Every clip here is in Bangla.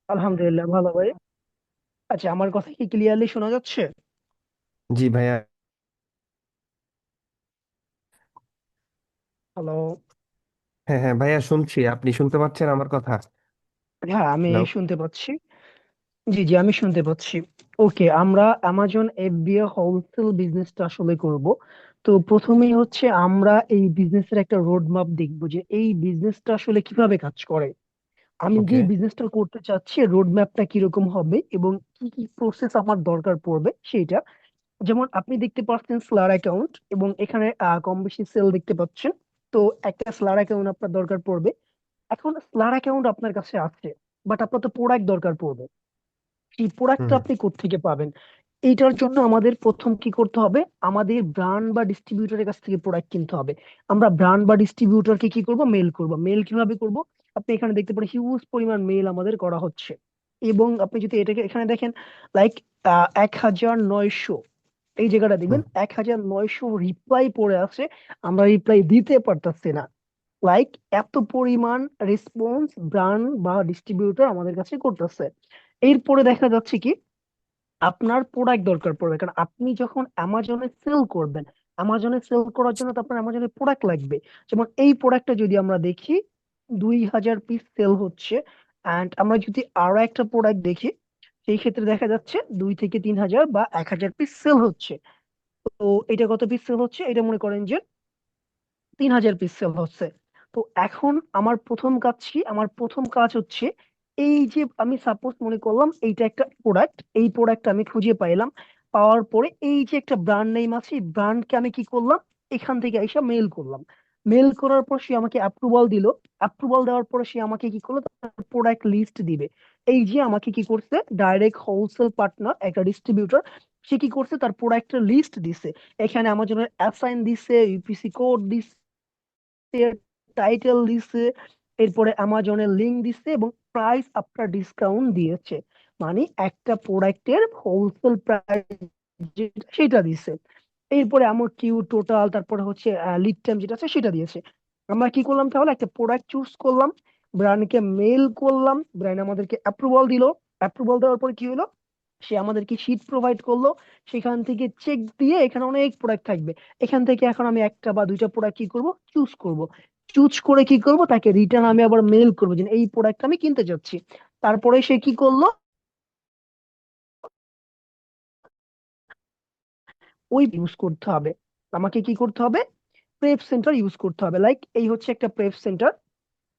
আলহামদুলিল্লাহ, ভালো ভাই। আচ্ছা, আমার কথা কি ক্লিয়ারলি শোনা যাচ্ছে? জি ভাইয়া। হ্যালো। হ্যাঁ হ্যাঁ ভাইয়া, শুনছি। আপনি শুনতে পাচ্ছেন আমার কথা? হ্যাঁ, আমি হ্যালো। শুনতে পাচ্ছি। জি জি, আমি শুনতে পাচ্ছি। ওকে, আমরা অ্যামাজন এফবিএ হোলসেল বিজনেসটা আসলে করব। তো প্রথমেই হচ্ছে আমরা এই বিজনেসের একটা রোড ম্যাপ দেখবো যে এই বিজনেসটা আসলে কিভাবে কাজ করে। আমি যে ওকে। বিজনেসটা করতে চাচ্ছি রোড ম্যাপটা কিরকম হবে এবং কি কি প্রসেস আমার দরকার পড়বে সেইটা। যেমন আপনি দেখতে পাচ্ছেন স্লার অ্যাকাউন্ট, এবং এখানে কম বেশি সেল দেখতে পাচ্ছেন। তো একটা স্লার অ্যাকাউন্ট আপনার দরকার পড়বে। এখন স্লার অ্যাকাউন্ট আপনার কাছে আছে, বাট আপনার তো প্রোডাক্ট দরকার পড়বে। সেই হুম প্রোডাক্টটা হুম আপনি কোত্থেকে পাবেন? এইটার জন্য আমাদের প্রথম কি করতে হবে, আমাদের ব্র্যান্ড বা ডিস্ট্রিবিউটরের কাছ থেকে প্রোডাক্ট কিনতে হবে। আমরা ব্র্যান্ড বা ডিস্ট্রিবিউটরকে কি করব, মেল করব। মেল কিভাবে করব? আপনি এখানে দেখতে পারেন হিউজ পরিমাণ মেল আমাদের করা হচ্ছে। এবং আপনি যদি এটাকে এখানে দেখেন, লাইক 1900, এই জায়গাটা হুম দিবেন 1900 রিপ্লাই পড়ে আছে। আমরা রিপ্লাই দিতে পারতাছি না। লাইক এত পরিমাণ রেসপন্স ব্র্যান্ড বা ডিস্ট্রিবিউটর আমাদের কাছে করতেছে। এরপরে দেখা যাচ্ছে কি, আপনার প্রোডাক্ট দরকার পড়বে, কারণ আপনি যখন অ্যামাজনে সেল করবেন, অ্যামাজনে সেল করার জন্য তো আপনার অ্যামাজনের প্রোডাক্ট লাগবে। যেমন এই প্রোডাক্টটা যদি আমরা দেখি 2000 পিস সেল হচ্ছে, অ্যান্ড আমরা যদি আরো একটা প্রোডাক্ট দেখি, সেই ক্ষেত্রে দেখা যাচ্ছে 2 থেকে 3000 বা 1000 পিস সেল হচ্ছে। তো এটা কত পিস সেল হচ্ছে? এটা মনে করেন যে 3000 পিস সেল হচ্ছে। তো এখন আমার প্রথম কাজ কি? আমার প্রথম কাজ হচ্ছে, এই যে আমি সাপোজ মনে করলাম এইটা একটা প্রোডাক্ট, এই প্রোডাক্ট আমি খুঁজে পাইলাম। পাওয়ার পরে এই যে একটা ব্র্যান্ড নেম আছে, এই ব্র্যান্ডকে আমি কি করলাম, এখান থেকে এসে মেল করলাম। মেল করার পর সে আমাকে অ্যাপ্রুভাল দিল। অ্যাপ্রুভাল দেওয়ার পরে সে আমাকে কি করলো, তার প্রোডাক্ট লিস্ট দিবে। এই যে আমাকে কি করছে, ডাইরেক্ট হোলসেল পার্টনার একটা ডিস্ট্রিবিউটর, সে কি করছে, তার প্রোডাক্টের লিস্ট দিছে। এখানে আমাজনের অ্যাসাইন দিছে, ইউপিসি কোড দিছে, টাইটেল দিছে, এরপরে অ্যামাজনের লিংক দিছে, এবং প্রাইস আফটার ডিসকাউন্ট দিয়েছে। মানে একটা প্রোডাক্টের হোলসেল প্রাইস যেটা সেটা দিছে। এরপরে আমার কিউ টোটাল, তারপরে হচ্ছে লিড টাইম যেটা আছে সেটা দিয়েছে। আমরা কি করলাম, তাহলে একটা প্রোডাক্ট চুজ করলাম, ব্র্যান্ডকে মেল করলাম, ব্র্যান্ড আমাদেরকে অ্যাপ্রুভাল দিল। অ্যাপ্রুভাল দেওয়ার পরে কি হলো, সে আমাদেরকে শীট প্রোভাইড করলো। সেখান থেকে চেক দিয়ে এখানে অনেক প্রোডাক্ট থাকবে। এখান থেকে এখন আমি একটা বা দুইটা প্রোডাক্ট কি করব, চুজ করব। চুজ করে কি করব, তাকে রিটার্ন আমি আবার মেল করবো যে এই প্রোডাক্ট আমি কিনতে যাচ্ছি। তারপরে সে কি করলো, ওই ইউজ করতে হবে। আমাকে কি করতে হবে, প্রেপ সেন্টার ইউজ করতে হবে। লাইক এই হচ্ছে একটা প্রেপ সেন্টার।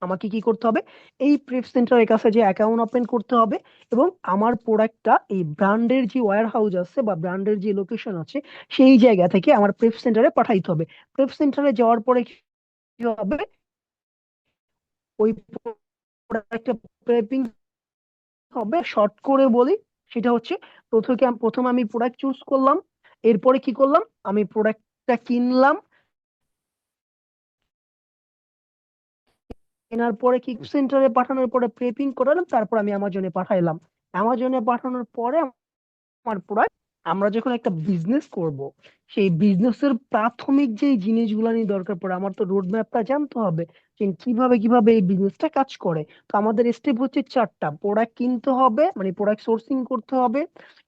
আমাকে কি করতে হবে, এই প্রেপ সেন্টারের কাছে যে অ্যাকাউন্ট ওপেন করতে হবে, এবং আমার প্রোডাক্টটা এই ব্র্যান্ডের যে ওয়্যার হাউস আছে বা ব্র্যান্ডের যে লোকেশন আছে, সেই জায়গা থেকে আমার প্রেপ সেন্টারে পাঠাইতে হবে। প্রেপ সেন্টারে যাওয়ার পরে কি হবে, ওই প্রোডাক্টটা প্রেপিং হবে। শর্ট করে বলি, সেটা হচ্ছে, প্রথম আমি প্রোডাক্ট চুজ করলাম, এরপরে কি করলাম, আমি প্রোডাক্টটা কিনলাম। কেনার পরে কি সেন্টারে পাঠানোর পরে প্রেপিং করালাম, তারপর আমি অ্যামাজনে পাঠাইলাম। অ্যামাজনে পাঠানোর পরে আমার প্রোডাক্ট, আমরা যখন একটা বিজনেস করব, সেই বিজনেসের প্রাথমিক যে জিনিসগুলো নিয়ে দরকার পড়ে, আমার তো রোড ম্যাপটা জানতে হবে যে কিভাবে কিভাবে এই বিজনেসটা কাজ করে। তো আমাদের স্টেপ হচ্ছে চারটা: প্রোডাক্ট কিনতে হবে, মানে প্রোডাক্ট সোর্সিং করতে হবে,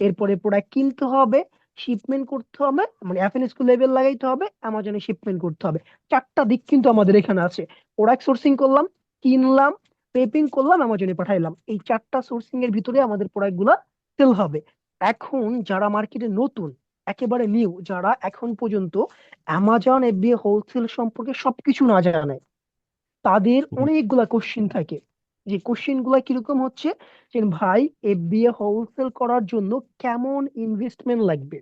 এরপরে প্রোডাক্ট কিনতে হবে, শিপমেন্ট করতে হবে, মানে এফএনএসকিউ লেভেল লাগাইতে হবে, অ্যামাজনে শিপমেন্ট করতে হবে। চারটা দিক কিন্তু আমাদের এখানে আছে: প্রোডাক্ট সোর্সিং করলাম, কিনলাম, পেপিং করলাম, অ্যামাজনে পাঠাইলাম। এই চারটা সোর্সিং এর ভিতরে আমাদের প্রোডাক্ট গুলা সেল হবে। এখন যারা মার্কেটে নতুন, একেবারে নিউ, যারা এখন পর্যন্ত অ্যামাজন এফবিএ হোলসেল সম্পর্কে সবকিছু না জানে, তাদের হুম। অনেকগুলা কোশ্চিন থাকে। যে কোশ্চিন গুলা কিরকম হচ্ছে, যে ভাই, এফবিএ হোলসেল করার জন্য কেমন ইনভেস্টমেন্ট লাগবে,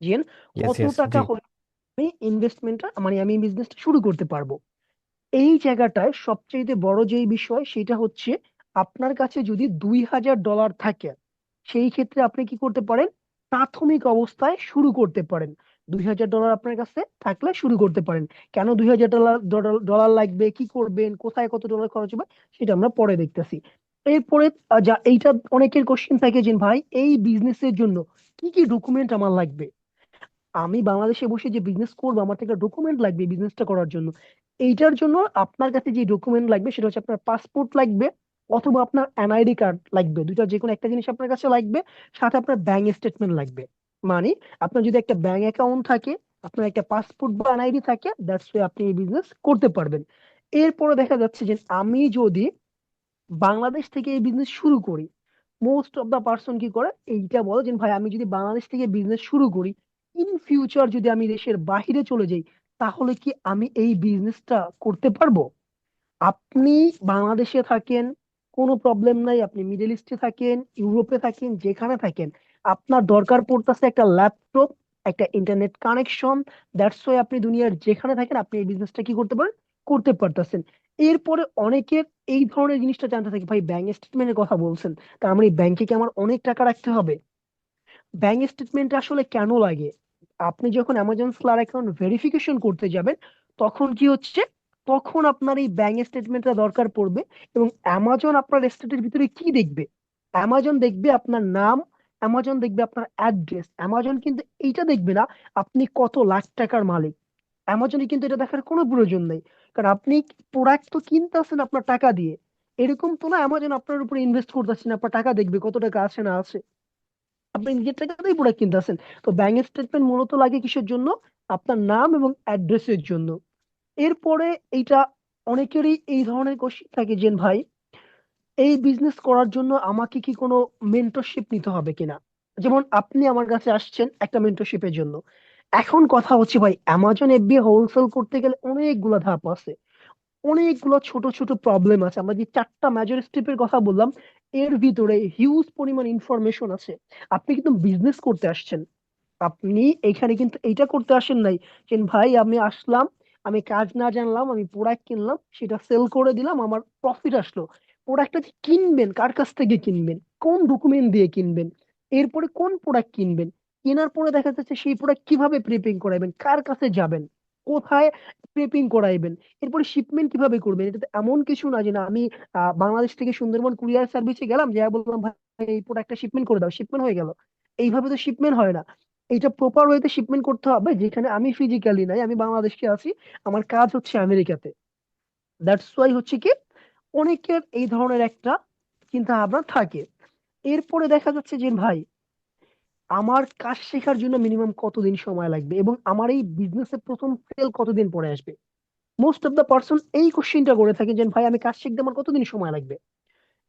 যে ইয়েস কত ইয়েস, টাকা জি। হলে আমি ইনভেস্টমেন্টটা, মানে আমি বিজনেসটা শুরু করতে পারবো। এই জায়গাটায় সবচেয়ে বড় যেই বিষয় সেটা হচ্ছে, আপনার কাছে যদি $2000 থাকে, সেই ক্ষেত্রে আপনি কি করতে পারেন, প্রাথমিক অবস্থায় শুরু করতে পারেন। $2000 আপনার কাছে থাকলে শুরু করতে পারেন। কেন $2000 ডলার লাগবে, কি করবেন, কোথায় কত ডলার খরচ হবে, সেটা আমরা পরে দেখতেছি। এরপরে যা এইটা অনেকের কোশ্চেন থাকে যে ভাই, এই বিজনেসের জন্য কি কি ডকুমেন্ট আমার লাগবে। আমি বাংলাদেশে বসে যে বিজনেস করবো, আমার থেকে ডকুমেন্ট লাগবে বিজনেসটা করার জন্য। এইটার জন্য আপনার কাছে যে ডকুমেন্ট লাগবে সেটা হচ্ছে, আপনার পাসপোর্ট লাগবে, অথবা আপনার এনআইডি কার্ড লাগবে, দুইটা যে কোনো একটা জিনিস আপনার কাছে লাগবে। সাথে আপনার ব্যাংক স্টেটমেন্ট লাগবে। মানে আপনার যদি একটা ব্যাংক অ্যাকাউন্ট থাকে, আপনার একটা পাসপোর্ট বা এনআইডি থাকে, দ্যাটস ওয়ে আপনি এই বিজনেস করতে পারবেন। এরপরে দেখা যাচ্ছে যে আমি যদি বাংলাদেশ থেকে এই বিজনেস শুরু করি, মোস্ট অফ দা পার্সন কি করে এইটা বলে যে ভাই আমি যদি বাংলাদেশ থেকে বিজনেস শুরু করি, ইন ফিউচার যদি আমি দেশের বাইরে চলে যাই, তাহলে কি আমি এই বিজনেসটা করতে পারবো? আপনি বাংলাদেশে থাকেন, কোনো প্রবলেম নাই, আপনি মিডল ইস্টে থাকেন, ইউরোপে থাকেন, যেখানে থাকেন, আপনার দরকার পড়তেছে একটা ল্যাপটপ, একটা ইন্টারনেট কানেকশন। দ্যাটস ওয়াই আপনি দুনিয়ার যেখানে থাকেন আপনি এই বিজনেসটা কি করতে পারেন, করতে পারতেছেন। এরপরে অনেকের এই ধরনের জিনিসটা জানতে থাকে, ভাই ব্যাংক স্টেটমেন্টের কথা বলছেন, তার মানে ব্যাংকে কি আমার অনেক টাকা রাখতে হবে? ব্যাংক স্টেটমেন্ট আসলে কেন লাগে? আপনি যখন অ্যামাজন সেলার অ্যাকাউন্ট ভেরিফিকেশন করতে যাবেন, তখন কি হচ্ছে, তখন আপনার এই ব্যাংক স্টেটমেন্টটা দরকার পড়বে। এবং অ্যামাজন আপনার স্টেটের ভিতরে কি দেখবে? অ্যামাজন দেখবে আপনার নাম, অ্যামাজন দেখবে আপনার অ্যাড্রেস। অ্যামাজন কিন্তু এইটা দেখবে না আপনি কত লাখ টাকার মালিক। অ্যামাজনে কিন্তু এটা দেখার কোনো প্রয়োজন নেই, কারণ আপনি প্রোডাক্ট তো কিনতেছেন আপনার টাকা দিয়ে। এরকম তো না অ্যামাজন আপনার উপরে ইনভেস্ট করতেছেন, আপনার টাকা দেখবে কত টাকা আছে না আছে। আপনি নিজের টাকাতেই প্রোডাক্ট কিনতেছেন। তো ব্যাংক স্টেটমেন্ট মূলত লাগে কিসের জন্য? আপনার নাম এবং অ্যাড্রেসের জন্য। এরপরে এইটা অনেকেরই এই ধরনের কোশ্চেন থাকে যে ভাই এই বিজনেস করার জন্য আমাকে কি কোনো মেন্টরশিপ নিতে হবে কিনা। যেমন আপনি আমার কাছে আসছেন একটা মেন্টরশিপের জন্য। এখন কথা হচ্ছে ভাই অ্যামাজন এফবিআই হোলসেল করতে গেলে অনেকগুলো ধাপ আছে, অনেকগুলো ছোট ছোট প্রবলেম আছে। আমরা যে চারটা মেজর স্টেপের কথা বললাম, এর ভিতরে হিউজ পরিমাণ ইনফরমেশন আছে। আপনি কিন্তু বিজনেস করতে আসছেন, আপনি এখানে কিন্তু এইটা করতে আসেন নাই যে ভাই আমি আসলাম, আমি কাজ না জানলাম, আমি প্রোডাক্ট কিনলাম, সেটা সেল করে দিলাম, আমার প্রফিট আসলো। প্রোডাক্টটা যে কিনবেন কার কাছ থেকে কিনবেন, কোন ডকুমেন্ট দিয়ে কিনবেন, এরপরে কোন প্রোডাক্ট কিনবেন, কেনার পরে দেখা যাচ্ছে সেই প্রোডাক্ট কিভাবে প্রেপিং করাবেন, কার কাছে যাবেন, কোথায় প্রেপিং করাইবেন, এরপরে শিপমেন্ট কিভাবে করবেন। এটা তো এমন কিছু না যে না আমি বাংলাদেশ থেকে সুন্দরবন কুরিয়ার সার্ভিসে গেলাম, যা বললাম ভাই এই প্রোডাক্টটা শিপমেন্ট করে দাও, শিপমেন্ট হয়ে গেল। এইভাবে তো শিপমেন্ট হয় না। এইটা প্রপার ওয়েতে শিপমেন্ট করতে হবে, যেখানে আমি ফিজিক্যালি নাই, আমি বাংলাদেশে আছি, আমার কাজ হচ্ছে আমেরিকাতে। দ্যাটস ওয়াই হচ্ছে কি অনেকের এই ধরনের একটা চিন্তা ভাবনা থাকে। এরপরে দেখা যাচ্ছে যে ভাই আমার কাজ শেখার জন্য মিনিমাম কতদিন সময় লাগবে, এবং আমার এই বিজনেসের প্রথম সেল কতদিন পরে আসবে। মোস্ট অফ দ্য পার্সন এই কোশ্চেনটা করে থাকে যে ভাই আমি কাজ শিখতে আমার কতদিন সময় লাগবে।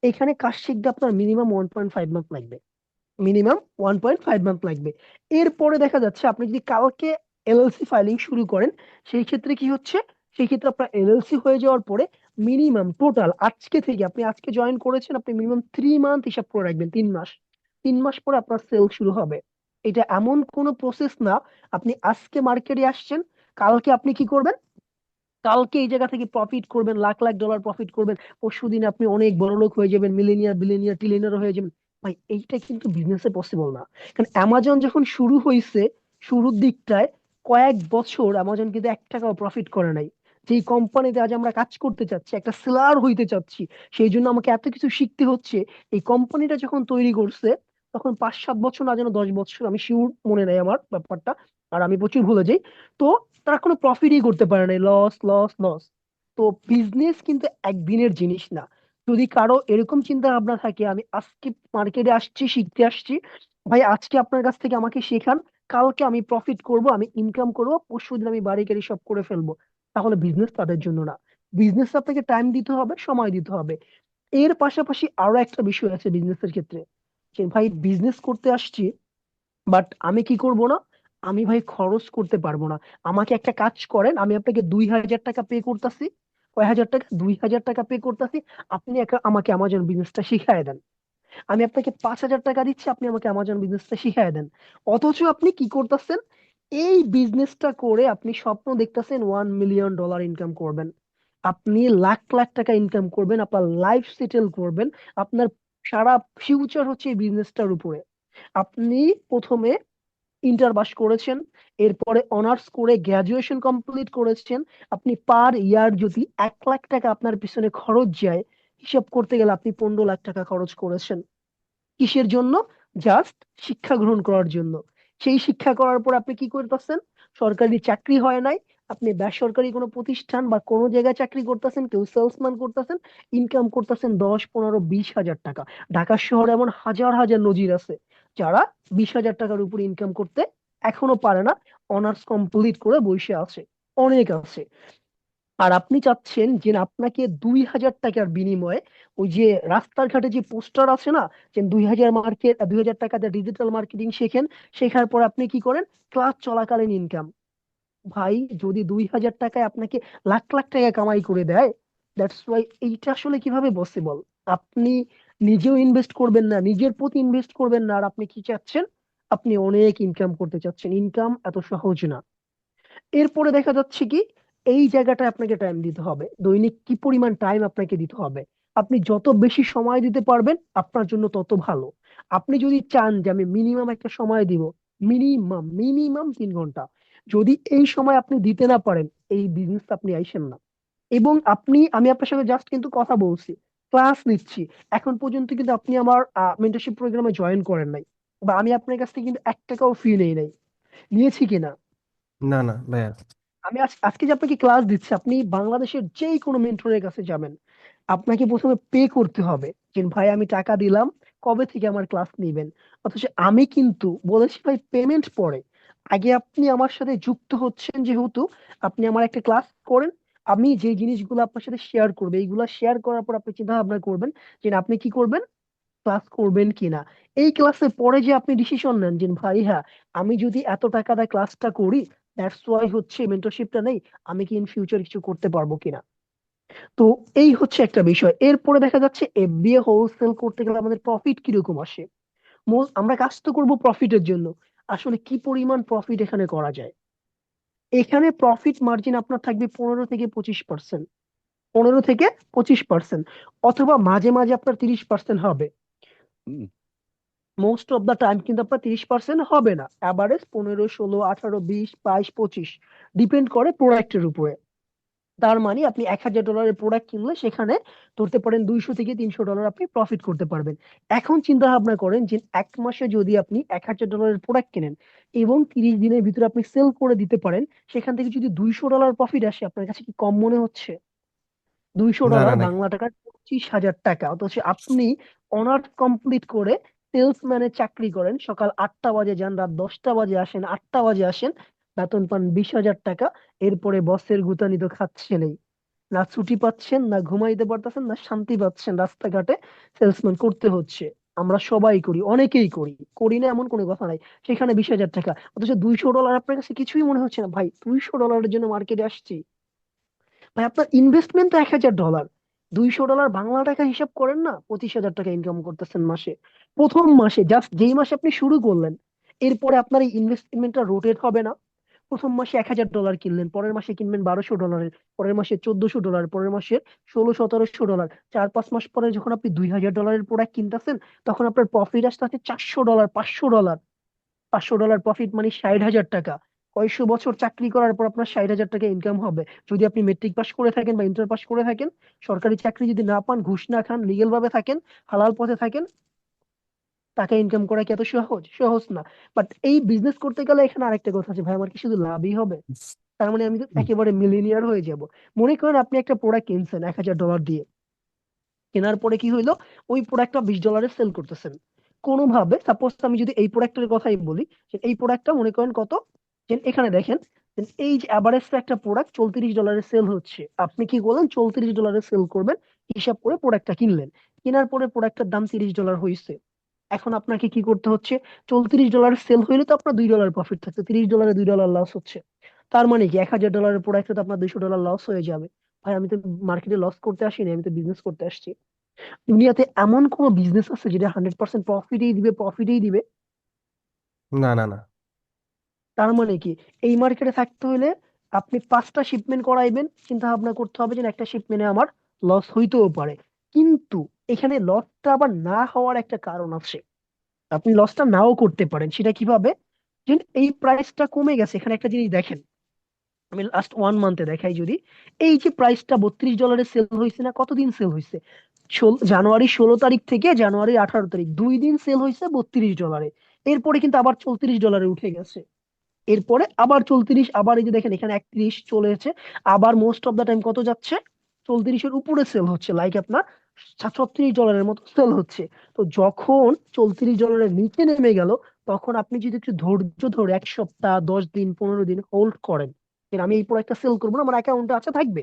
এখানে কাজ শিখতে আপনার মিনিমাম 1.5 মান্থ লাগবে, মিনিমাম 1.5 মান্থ লাগবে। এরপরে দেখা যাচ্ছে আপনি যদি কালকে এলএলসি ফাইলিং শুরু করেন, সেই ক্ষেত্রে কি হচ্ছে, সেই ক্ষেত্রে আপনার এলএলসি হয়ে যাওয়ার পরে মিনিমাম টোটাল আজকে থেকে, আপনি আজকে জয়েন করেছেন, আপনি মিনিমাম 3 মান্থ হিসাব করে রাখবেন, 3 মাস। 3 মাস পরে আপনার সেল শুরু হবে। এটা এমন কোনো প্রসেস না আপনি আজকে মার্কেটে আসছেন, কালকে আপনি কি করবেন, কালকে এই জায়গা থেকে প্রফিট করবেন, লাখ লাখ ডলার প্রফিট করবেন, পরশুদিন আপনি অনেক বড় লোক হয়ে যাবেন, মিলিনিয়ার বিলিনিয়ার টিলিনিয়ার হয়ে যাবেন। ভাই এইটা কিন্তু বিজনেসে পসিবল না। কারণ অ্যামাজন যখন শুরু হয়েছে, শুরুর দিকটায় কয়েক বছর অ্যামাজন কিন্তু 1 টাকাও প্রফিট করে নাই। যেই কোম্পানিতে আজ আমরা কাজ করতে চাচ্ছি, একটা সেলার হইতে চাচ্ছি, সেই জন্য আমাকে এত কিছু শিখতে হচ্ছে। এই কোম্পানিটা যখন তৈরি করছে, তখন 5-7 বছর না যেন 10 বছর, আমি শিওর মনে নাই আমার ব্যাপারটা, আর আমি প্রচুর ভুলে যাই। তো তারা কোনো প্রফিটই করতে পারে না, লস লস লস। তো বিজনেস কিন্তু একদিনের জিনিস না। যদি কারো এরকম চিন্তা ভাবনা থাকে আমি আজকে মার্কেটে আসছি, শিখতে আসছি, ভাই আজকে আপনার কাছ থেকে আমাকে শেখান, কালকে আমি প্রফিট করব, আমি ইনকাম করব, পরশুদিন আমি বাড়ি গাড়ি সব করে ফেলবো, তাহলে বিজনেস তাদের জন্য না। বিজনেস আপনাকে টাইম দিতে হবে, সময় দিতে হবে। এর পাশাপাশি আরো একটা বিষয় আছে বিজনেসের ক্ষেত্রে, যে ভাই বিজনেস করতে আসছি, বাট আমি কি করব না, আমি ভাই খরচ করতে পারবো না। আমাকে একটা কাজ করেন, আমি আপনাকে 2,000 টাকা পে করতেছি, কয় হাজার টাকা, 2,000 টাকা পে করতেছি, আপনি আমাকে আমাজন বিজনেসটা শিখাই দেন। আমি আপনাকে 5,000 টাকা দিচ্ছি, আপনি আমাকে আমাজন বিজনেসটা শিখাই দেন। অথচ আপনি কি করতেছেন, এই বিজনেসটা করে আপনি স্বপ্ন দেখতেছেন 1 মিলিয়ন ডলার ইনকাম করবেন, আপনি লাখ লাখ টাকা ইনকাম করবেন, আপনার লাইফ সেটেল করবেন, আপনার সারা ফিউচার হচ্ছে এই বিজনেসটার উপরে। আপনি প্রথমে ইন্টার পাস করেছেন, এরপরে অনার্স করে গ্রাজুয়েশন কমপ্লিট করেছেন, আপনি পার ইয়ার যদি 1 লাখ টাকা আপনার পিছনে খরচ যায়, হিসাব করতে গেলে আপনি 15 লাখ টাকা খরচ করেছেন। কিসের জন্য? জাস্ট শিক্ষা গ্রহণ করার জন্য। সেই শিক্ষা করার পর আপনি কি করতেছেন, সরকারি চাকরি হয় নাই, আপনি বেসরকারি কোনো প্রতিষ্ঠান বা কোনো জায়গায় চাকরি করতেছেন, কেউ সেলসম্যান করতেছেন, ইনকাম করতেছেন 10, 15, 20 হাজার টাকা। ঢাকা শহরে এমন হাজার হাজার নজির আছে যারা 20 হাজার টাকার উপর ইনকাম করতে এখনো পারে না, অনার্স কমপ্লিট করে বসে আছে, অনেক আছে। আর আপনি চাচ্ছেন যে আপনাকে 2 হাজার টাকার বিনিময়ে ওই যে রাস্তার ঘাটে যে পোস্টার আছে না, যে 2,000 টাকাতে ডিজিটাল মার্কেটিং শেখেন, শেখার পর আপনি কি করেন, ক্লাস চলাকালীন ইনকাম। ভাই, যদি 2,000 টাকায় আপনাকে লাখ লাখ টাকা কামাই করে দেয়, দ্যাটস ওয়াই এইটা আসলে কিভাবে পসিবল? আপনি নিজেও ইনভেস্ট করবেন না, নিজের প্রতি ইনভেস্ট করবেন না, আর আপনি কি চাচ্ছেন, আপনি অনেক ইনকাম করতে চাচ্ছেন। ইনকাম এত সহজ না। এরপরে দেখা যাচ্ছে কি, এই জায়গাটায় আপনাকে টাইম দিতে হবে। দৈনিক কি পরিমাণ টাইম আপনাকে দিতে হবে? আপনি যত বেশি সময় দিতে পারবেন আপনার জন্য তত ভালো। আপনি যদি চান যে আমি মিনিমাম একটা সময় দিব, মিনিমাম মিনিমাম 3 ঘন্টা, যদি এই সময় আপনি দিতে না পারেন, এই বিজনেস আপনি আইসেন না। এবং আমি আপনার সাথে জাস্ট কিন্তু কথা বলছি, ক্লাস নিচ্ছি, এখন পর্যন্ত কিন্তু আপনি আমার মেন্টরশিপ প্রোগ্রামে জয়েন করেন নাই, বা আমি আপনার কাছ থেকে কিন্তু 1 টাকাও ফি নেই নাই। নিয়েছি কিনা? না না ভাইয়া। আমি আজকে যে আপনাকে ক্লাস দিচ্ছি, আপনি বাংলাদেশের যেই কোনো মেন্টরের কাছে যাবেন, আপনাকে প্রথমে পে করতে হবে যে ভাই আমি টাকা দিলাম, কবে থেকে আমার ক্লাস নেবেন। অথচ আমি কিন্তু বলেছি ভাই পেমেন্ট পরে। আগে আপনি আমার সাথে যুক্ত হচ্ছেন যেহেতু, আপনি আমার একটা ক্লাস করেন, আমি যে জিনিসগুলো আপনার সাথে শেয়ার করবে, এইগুলা শেয়ার করার পর আপনি চিন্তা ভাবনা করবেন যে না, আপনি কি করবেন, ক্লাস করবেন কিনা। এই ক্লাসের পরে যে আপনি ডিসিশন নেন যে ভাই হ্যাঁ, আমি যদি এত টাকা দিয়ে ক্লাসটা করি, দ্যাটস ওয়াই হচ্ছে মেন্টরশিপটা নেই, আমি কি ইন ফিউচার কিছু করতে পারবো কিনা। তো এই হচ্ছে একটা বিষয়। এরপরে দেখা যাচ্ছে এফবিএ হোলসেল করতে গেলে আমাদের প্রফিট কিরকম আসে। আমরা কাজ তো করবো প্রফিটের জন্য, আসলে কি পরিমাণ প্রফিট এখানে করা যায়। এখানে প্রফিট মার্জিন আপনার থাকবে 15 থেকে 25%। 15 থেকে 25%, অথবা মাঝে মাঝে আপনার 30% হবে। মোস্ট অফ দা টাইম কিন্তু আপনার 30% হবে না, অ্যাভারেজ 15, 16, 18, 20, 22, 25, ডিপেন্ড করে প্রোডাক্টের উপরে। তার মানে আপনি $1,000 প্রোডাক্ট কিনলে সেখানে ধরতে পারেন $200 থেকে $300 আপনি প্রফিট করতে পারবেন। এখন চিন্তা ভাবনা করেন যে 1 মাসে যদি আপনি $1,000 প্রোডাক্ট কিনেন এবং 30 দিনের ভিতরে আপনি সেল করে দিতে পারেন, সেখান থেকে যদি $200 প্রফিট আসে, আপনার কাছে কি কম মনে হচ্ছে? দুইশো না না ডলার না। বাংলা টাকায় 25,000 টাকা। অথচ আপনি অনার্স কমপ্লিট করে সেলসম্যানের চাকরি করেন, সকাল 8টা বাজে যান, রাত 10টা বাজে আসেন, 8টা বাজে আসেন, বেতন পান 20,000 টাকা। এরপরে বসের গুতানি তো খাচ্ছেনই, না ছুটি পাচ্ছেন, না ঘুমাইতে পারতেছেন, না শান্তি পাচ্ছেন, রাস্তাঘাটে সেলসম্যান করতে হচ্ছে। আমরা সবাই করি, অনেকেই করি, করি না এমন কোনো কথা নাই। সেখানে 20,000 টাকা, অথচ $200 আপনার কাছে কিছুই মনে হচ্ছে না। ভাই, $200 জন্য মার্কেটে আসছি? ভাই, আপনার ইনভেস্টমেন্ট তো $1,000, $200 বাংলা টাকা হিসাব করেন না, 25,000 টাকা ইনকাম করতেছেন মাসে। প্রথম মাসে, জাস্ট যেই মাসে আপনি শুরু করলেন, এরপরে আপনার এই ইনভেস্টমেন্টটা রোটেট হবে না। প্রথম মাসে $1,000 কিনলেন, পরের মাসে কিনবেন $1,200, পরের মাসে $1,400, পরের মাসে 1600, 1700। 4-5 মাস পরে যখন আপনি $2,000 প্রোডাক্ট কিনতেছেন, তখন আপনার প্রফিট আসতে আছে $400, $500। $500 প্রফিট মানে 60,000 টাকা। কয়শো বছর চাকরি করার পর আপনার 60,000 টাকা ইনকাম হবে, যদি আপনি মেট্রিক পাস করে থাকেন বা ইন্টার পাস করে থাকেন। সরকারি চাকরি যদি না পান, ঘুষ না খান, লিগেল ভাবে থাকেন, হালাল পথে থাকেন, টাকা ইনকাম করা কি এত সহজ? সহজ না। বাট এই বিজনেস করতে গেলে এখানে আরেকটা কথা আছে ভাই, আমার কি শুধু লাভই হবে? তার মানে আমি তো একেবারে মিলিনিয়ার হয়ে যাব। মনে করেন আপনি একটা প্রোডাক্ট কিনছেন $1,000 দিয়ে, কেনার পরে কি হইলো, ওই প্রোডাক্টটা $20 সেল করতেছেন কোনোভাবে। সাপোজ আমি যদি এই প্রোডাক্টের কথাই বলি, যে এই প্রোডাক্টটা মনে করেন কত, যে এখানে দেখেন, যে এই যে অ্যাভারেজ একটা প্রোডাক্ট $34 সেল হচ্ছে, আপনি কি করলেন, $34 সেল করবেন হিসাব করে প্রোডাক্টটা কিনলেন। কেনার পরে প্রোডাক্টের দাম $30 হয়েছে। এখন আপনাকে কি করতে হচ্ছে, $34 সেল হইলে তো আপনার $2 প্রফিট থাকছে, $30 $2 লস হচ্ছে। তার মানে কি, $1,000 প্রোডাক্টে তো আপনার $200 লস হয়ে যাবে। ভাই, আমি তো মার্কেটে লস করতে আসিনি, আমি তো বিজনেস করতে আসছি। দুনিয়াতে এমন কোন বিজনেস আছে যেটা 100% প্রফিটেই দিবে, প্রফিটেই দিবে? না না না। তার মানে কি, এই মার্কেটে থাকতে হলে আপনি 5টা শিপমেন্ট করাইবেন, চিন্তা ভাবনা করতে হবে যে একটা শিপমেন্টে আমার লস হইতেও পারে। কিন্তু এখানে লসটা আবার না হওয়ার একটা কারণ আছে, আপনি লসটা নাও করতে পারেন। সেটা কিভাবে, যে এই প্রাইসটা কমে গেছে, এখানে একটা জিনিস দেখেন, আমি লাস্ট 1 মান্থে দেখাই যদি, এই যে প্রাইসটা $32 সেল হয়েছে না, কতদিন সেল হয়েছে, জানুয়ারি 16 তারিখ থেকে জানুয়ারি 18 তারিখ, 2 দিন সেল হয়েছে $32। এরপরে কিন্তু আবার $34 উঠে গেছে। এরপরে আবার 34, আবার এই যে দেখেন এখানে 31 চলেছে, আবার মোস্ট অফ দা টাইম কত যাচ্ছে, 34-এর উপরে সেল হচ্ছে, লাইক আপনার $36 মতো সেল হচ্ছে। তো যখন $34 নিচে নেমে গেল, তখন আপনি যদি একটু ধৈর্য ধরে 1 সপ্তাহ, 10 দিন, 15 দিন হোল্ড করেন, যে আমি এই প্রোডাক্টটা সেল করবো না, আমার অ্যাকাউন্টে আছে থাকবে,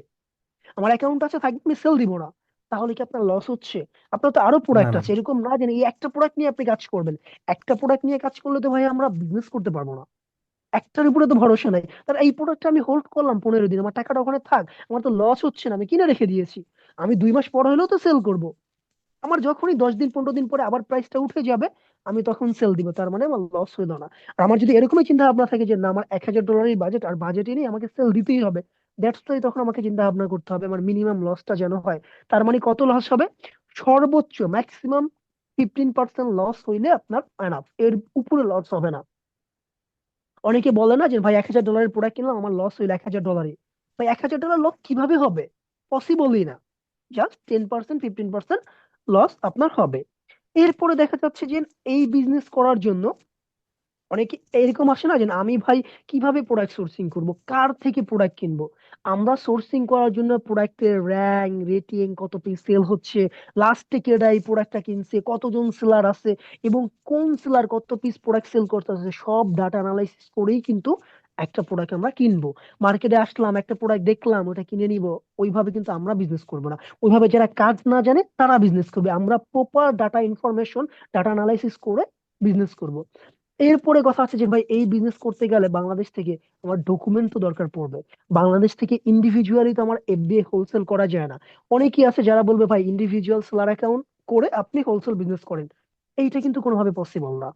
আমার অ্যাকাউন্ট আছে থাকবে, আমি সেল দিব না, তাহলে কি আপনার লস হচ্ছে? আপনার তো আরো না প্রোডাক্ট না আছে, এরকম না যে এই একটা প্রোডাক্ট নিয়ে আপনি কাজ করবেন। একটা প্রোডাক্ট নিয়ে কাজ করলে তো ভাই আমরা বিজনেস করতে পারবো না, একটার উপরে তো ভরসা নাই। তার এই প্রোডাক্টটা আমি হোল্ড করলাম 15 দিন, আমার টাকাটা ওখানে থাক, আমার তো লস হচ্ছে না, আমি কিনে রেখে দিয়েছি, আমি 2 মাস পর হলেও তো সেল করব। আমার যখনই 10 দিন 15 দিন পরে আবার প্রাইসটা উঠে যাবে, আমি তখন সেল দিব, তার মানে আমার লস হইলো না। আর আমার যদি এরকমই চিন্তা ভাবনা থাকে যে না আমার $1,000 বাজেট, আর বাজেটই নেই, আমাকে সেল দিতেই হবে, দ্যাটস ওয়াই তখন আমাকে চিন্তা ভাবনা করতে হবে আমার মিনিমাম লসটা যেন হয়। তার মানে কত লস হবে? সর্বোচ্চ ম্যাক্সিমাম 15% লস হইলে আপনার এনাফ, এর উপরে লস হবে না। অনেকে বলে না যে ভাই $1,000 প্রোডাক্ট কিনলাম, আমার লস হইলো $1,000। ভাই $1,000 লস কিভাবে হবে? পসিবলই না। জাস্ট 10% 15% লস আপনার হবে। এরপরে দেখা যাচ্ছে যে এই বিজনেস করার জন্য অনেকে এরকম আসে না যে আমি ভাই কিভাবে প্রোডাক্ট সোর্সিং করব, কার থেকে প্রোডাক্ট কিনবো। আমরা সোর্সিং করার জন্য প্রোডাক্টের র্যাঙ্ক রেটিং, কত পিস সেল হচ্ছে, লাস্টে কেডা এই প্রোডাক্টটা কিনছে, কতজন সেলার আছে, এবং কোন সেলার কত পিস প্রোডাক্ট সেল করতেছে, সব ডাটা অ্যানালাইসিস করেই কিন্তু একটা প্রোডাক্ট আমরা কিনবো। মার্কেটে আসলাম, একটা প্রোডাক্ট দেখলাম, ওটা কিনে নিব, ওইভাবে কিন্তু আমরা বিজনেস করবো না। ওইভাবে যারা কাজ না জানে তারা বিজনেস করবে, আমরা proper data information, data analysis করে বিজনেস করব। এরপরে কথা আছে যে ভাই এই বিজনেস করতে গেলে বাংলাদেশ থেকে আমার ডকুমেন্ট তো দরকার পড়বে। বাংলাদেশ থেকে ইন্ডিভিজুয়ালি তো আমার এফডিএ হোলসেল করা যায় না। অনেকেই আছে যারা বলবে ভাই ইন্ডিভিজুয়াল সেলার অ্যাকাউন্ট করে আপনি হোলসেল বিজনেস করেন, এইটা কিন্তু কোনোভাবে পসিবল না।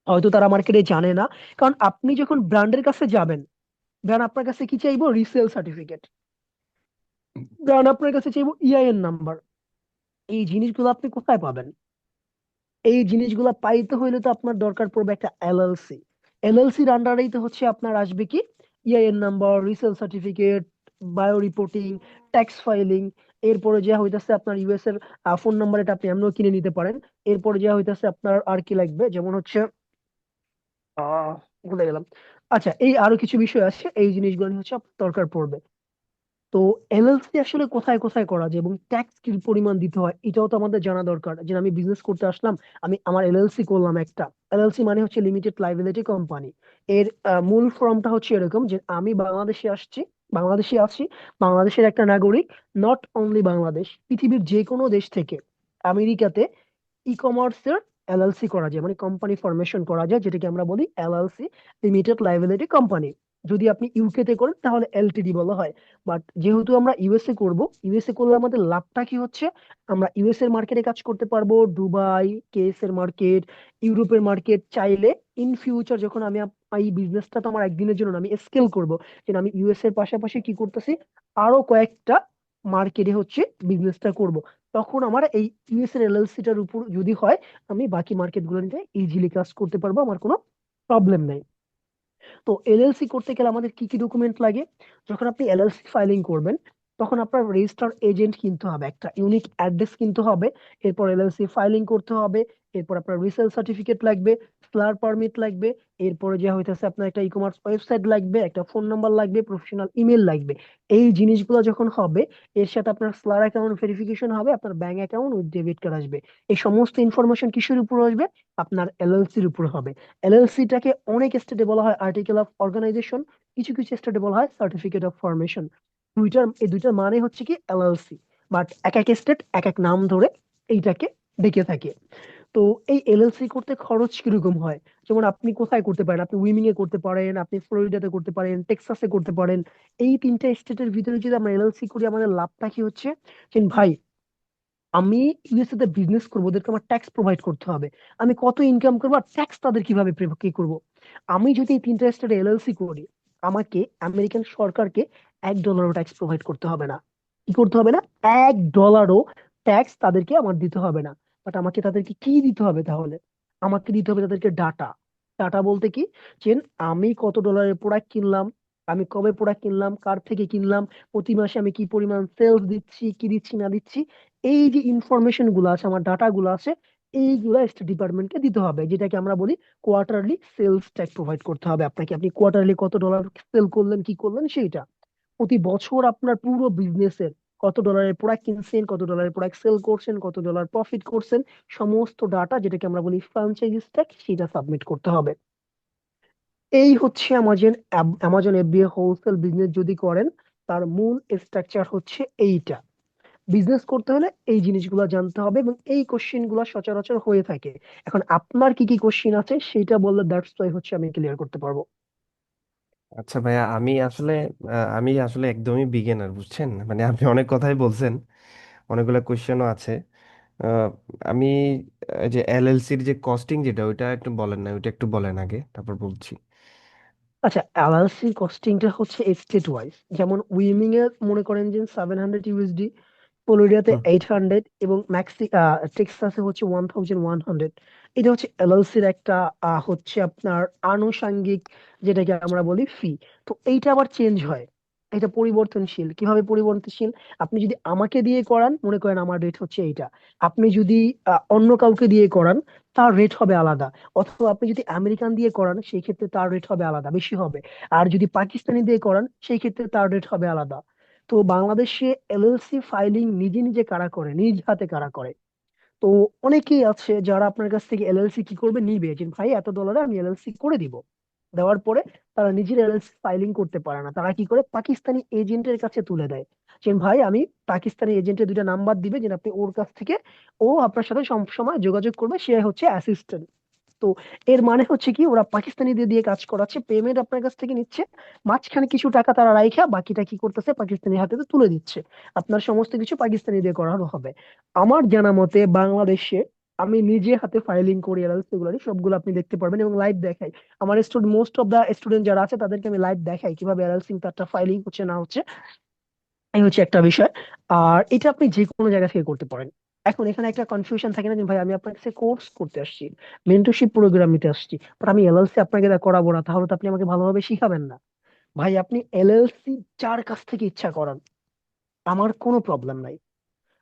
হয়তো তারা মার্কেটে জানে না, কারণ আপনি যখন ব্র্যান্ডের কাছে যাবেন, ব্র্যান্ড আপনার কাছে কি চাইবো? Resale certificate. ব্র্যান্ড আপনার কাছে চাইবো ইআইএন নাম্বার। এই জিনিসগুলো আপনি কোথায় পাবেন? এই জিনিসগুলো পাইতে হইলে তো আপনার দরকার পড়বে একটা এলএলসি। এলএলসির আন্ডারেই তো হচ্ছে আপনার আসবে কি, EIN number, resale certificate, bio reporting, tax filing. এরপরে যা হইতাছে আপনার ইউএস এর ফোন নাম্বার, এটা আপনি এমনিও কিনে নিতে পারেন। এরপরে যা হইতাছে আপনার আর কি লাগবে, যেমন হচ্ছে আহ ভুলে গেলাম। আচ্ছা, এই আরো কিছু বিষয় আছে, এই জিনিসগুলো নিয়ে হচ্ছে আপনার দরকার পড়বে। তো এলএলসি আসলে কোথায় কোথায় করা যায় এবং ট্যাক্স কি পরিমাণ দিতে হয়, এটাও তো আমাদের জানা দরকার। যে আমি বিজনেস করতে আসলাম, আমি আমার এলএলসি করলাম একটা। এলএলসি মানে হচ্ছে লিমিটেড লাইবিলিটি কোম্পানি। এর মূল ফর্মটা হচ্ছে এরকম যে আমি বাংলাদেশে আসছি, বাংলাদেশে আছি, বাংলাদেশের একটা নাগরিক। নট অনলি বাংলাদেশ, পৃথিবীর যে কোনো দেশ থেকে আমেরিকাতে ই কমার্সের এলএলসি করা যায়, মানে কোম্পানি ফরমেশন করা যায়, যেটাকে আমরা বলি এলএলসি, লিমিটেড লাইবিলিটি কোম্পানি। যদি আপনি ইউকে তে করেন তাহলে এলটিডি বলা হয়। বাট যেহেতু আমরা ইউএসএ করব, ইউএসএ করলে আমাদের লাভটা কি হচ্ছে, আমরা ইউএস এর মার্কেটে কাজ করতে পারবো, দুবাই, কেএস এর মার্কেট, ইউরোপের মার্কেট। চাইলে ইন ফিউচার যখন আমি এই বিজনেসটা তো আমার একদিনের জন্য না, আমি স্কেল করব, যে আমি ইউএস এর পাশাপাশি কি করতেছি, আরো কয়েকটা মার্কেটে হচ্ছে বিজনেসটা করব, তখন আমার এই ইউএস এর এলএলসি টার উপর যদি হয়, আমি বাকি মার্কেট গুলো নিতে ইজিলি কাজ করতে পারবো, আমার কোনো প্রবলেম নেই। তো এলএলসি করতে গেলে আমাদের কি কি ডকুমেন্ট লাগে? যখন আপনি এলএলসি ফাইলিং করবেন, তখন আপনার রেজিস্টার এজেন্ট কিনতে হবে, একটা ইউনিক অ্যাড্রেস কিনতে হবে। এরপর এলএলসি ফাইলিং করতে হবে। এরপর আপনার রিসেল সার্টিফিকেট লাগবে, সেলার পারমিট লাগবে। এরপরে যে হইতেছে আপনার একটা ই কমার্স ওয়েবসাইট লাগবে, একটা ফোন নাম্বার লাগবে, প্রফেশনাল ইমেল লাগবে। এই জিনিসগুলো যখন হবে, এর সাথে আপনার সেলার অ্যাকাউন্ট ভেরিফিকেশন হবে, আপনার bank account with debit card আসবে। এই সমস্ত ইনফরমেশন কিসের উপর আসবে? আপনার এলএলসির উপর হবে। এলএলসিটাকে অনেক স্টেটে বলা হয় আর্টিকেল অফ অর্গানাইজেশন, কিছু কিছু স্টেটে বলা হয় সার্টিফিকেট অফ ফরমেশন। এই দুইটার মানে হচ্ছে কি এলএলসি, বাট এক এক স্টেট এক এক নাম ধরে এইটাকে ডেকে থাকে। তো এই এলএলসি করতে খরচ কিরকম হয়? যেমন আপনি কোথায় করতে পারেন, আপনি উইমিং এ করতে পারেন, আপনি ফ্লোরিডাতে করতে পারেন, টেক্সাসে করতে পারেন। এই তিনটা স্টেটের ভিতরে যদি আমরা এলএলসি করি, আমাদের লাভটা কি হচ্ছে, যে ভাই আমি ইউএসএ তে বিজনেস করবো, ওদেরকে আমার ট্যাক্স প্রোভাইড করতে হবে, আমি কত ইনকাম করবো আর ট্যাক্স তাদের কিভাবে কি করব। আমি যদি এই তিনটা স্টেটে এলএলসি করি, আমাকে আমেরিকান সরকারকে $1 ট্যাক্স প্রোভাইড করতে হবে না। কি করতে হবে না? $1 ট্যাক্স তাদেরকে আমার দিতে হবে না। বাট আমাকে তাদেরকে কি দিতে হবে তাহলে? আমাকে দিতে হবে তাদেরকে ডাটা। ডাটা বলতে কি, যে আমি কত ডলারের প্রোডাক্ট কিনলাম, আমি কবে প্রোডাক্ট কিনলাম, কার থেকে কিনলাম, প্রতি মাসে আমি কি পরিমাণ সেলস দিচ্ছি, কি দিচ্ছি না দিচ্ছি, এই যে ইনফরমেশন গুলো আছে, আমার ডাটা গুলো আছে, এইগুলা স্টেট ডিপার্টমেন্টকে দিতে হবে, যেটাকে আমরা বলি কোয়ার্টারলি সেলস ট্যাক্স প্রোভাইড করতে হবে আপনাকে। আপনি কোয়ার্টারলি কত ডলার সেল করলেন কি করলেন সেইটা, প্রতি বছর আপনার পুরো বিজনেসের কত ডলারের প্রোডাক্ট কিনছেন, কত ডলারের প্রোডাক্ট সেল করছেন, কত ডলার প্রফিট করছেন, সমস্ত ডাটা যেটাকে আমরা বলি ফ্র্যাঞ্চাইজি ট্যাক্স, সেটা সাবমিট করতে হবে। এই হচ্ছে Amazon. Amazon FBA wholesale business যদি করেন, তার মূল স্ট্রাকচার হচ্ছে এইটা। বিজনেস করতে হলে এই জিনিসগুলো জানতে হবে, এবং এই কোশ্চেন গুলো সচরাচর হয়ে থাকে। এখন আপনার কি কি কোশ্চেন আছে সেটা বললে দ্যাটস ওয়াই হচ্ছে আমি ক্লিয়ার করতে পারবো। আচ্ছা ভাইয়া, আমি আসলে একদমই বিগিনার, বুঝছেন? মানে আপনি অনেক কথাই বলছেন, অনেকগুলো কোয়েশ্চেনও আছে। আহ, আমি এই যে এলএলসির যে কস্টিং যেটা, ওইটা একটু বলেন না, ওইটা একটু বলেন আগে, তারপর বলছি। আচ্ছা, এলএলসি কস্টিংটা হচ্ছে স্টেট ওয়াইজ। যেমন উইমিং এ মনে করেন যে 700 ইউএসডি, ফ্লোরিডাতে হুম। 800, এবং টেক্সাসে হচ্ছে 1100। এটা হচ্ছে এলএলসির একটা হচ্ছে আপনার আনুষঙ্গিক, যেটাকে আমরা বলি ফি। তো এইটা আবার চেঞ্জ হয়, এটা পরিবর্তনশীল। কিভাবে পরিবর্তনশীল? আপনি যদি আমাকে দিয়ে করান, মনে করেন আমার রেট হচ্ছে এইটা। আপনি যদি অন্য কাউকে দিয়ে করান, তার রেট হবে আলাদা। অথবা আপনি যদি আমেরিকান দিয়ে করান, সেই ক্ষেত্রে তার রেট হবে আলাদা, বেশি হবে। আর যদি পাকিস্তানি দিয়ে করান, সেই ক্ষেত্রে তার রেট হবে আলাদা। তো বাংলাদেশে এলএলসি ফাইলিং নিজে নিজে কারা করে, নিজ হাতে কারা করে? তো অনেকেই আছে যারা আপনার কাছ থেকে এলএলসি কি করবে, নিবে যে ভাই এত ডলারে আমি এলএলসি করে দিব। দেওয়ার পরে তারা নিজের এলএলসি ফাইলিং করতে পারে না, তারা কি করে, পাকিস্তানি এজেন্টের কাছে তুলে দেয়। যে ভাই আমি, পাকিস্তানি এজেন্টের দুইটা নাম্বার দিবে, যে আপনি ওর কাছ থেকে, ও আপনার সাথে সব সময় যোগাযোগ করবে, সে হচ্ছে অ্যাসিস্ট্যান্ট। তো এর মানে হচ্ছে কি, ওরা পাকিস্তানিদের দিয়ে কাজ করাচ্ছে, পেমেন্ট আপনার কাছ থেকে নিচ্ছে, মাঝখানে কিছু টাকা তারা রাইখা বাকিটা কি করতেছে, পাকিস্তানি হাতে তুলে দিচ্ছে। আপনার সমস্ত কিছু পাকিস্তানি দিয়ে করানো হবে। আমার জানা মতে বাংলাদেশে আমি নিজে হাতে ফাইলিং করি এলএলসি গুলারি, সবগুলো আপনি দেখতে পারবেন এবং লাইভ দেখাই। আমার student, most of the student যারা আছে তাদেরকে আমি লাইভ দেখাই কিভাবে এলএলসি তারটা ফাইলিং হচ্ছে না হচ্ছে। এই হচ্ছে একটা বিষয়। আর এটা আপনি যে কোনো জায়গা থেকে করতে পারেন। এখন এখানে একটা কনফিউশন থাকে না যে ভাই আমি আপনার কাছে কোর্স করতে আসছি, মেন্টরশিপ প্রোগ্রাম নিতে আসছি, বাট আমি এলএলসি আপনাকে দিয়ে করাবো না, তাহলে তো আপনি আমাকে ভালোভাবে শিখাবেন না। ভাই আপনি এলএলসি যার কাছ থেকে ইচ্ছা করান, আমার কোনো প্রবলেম নাই।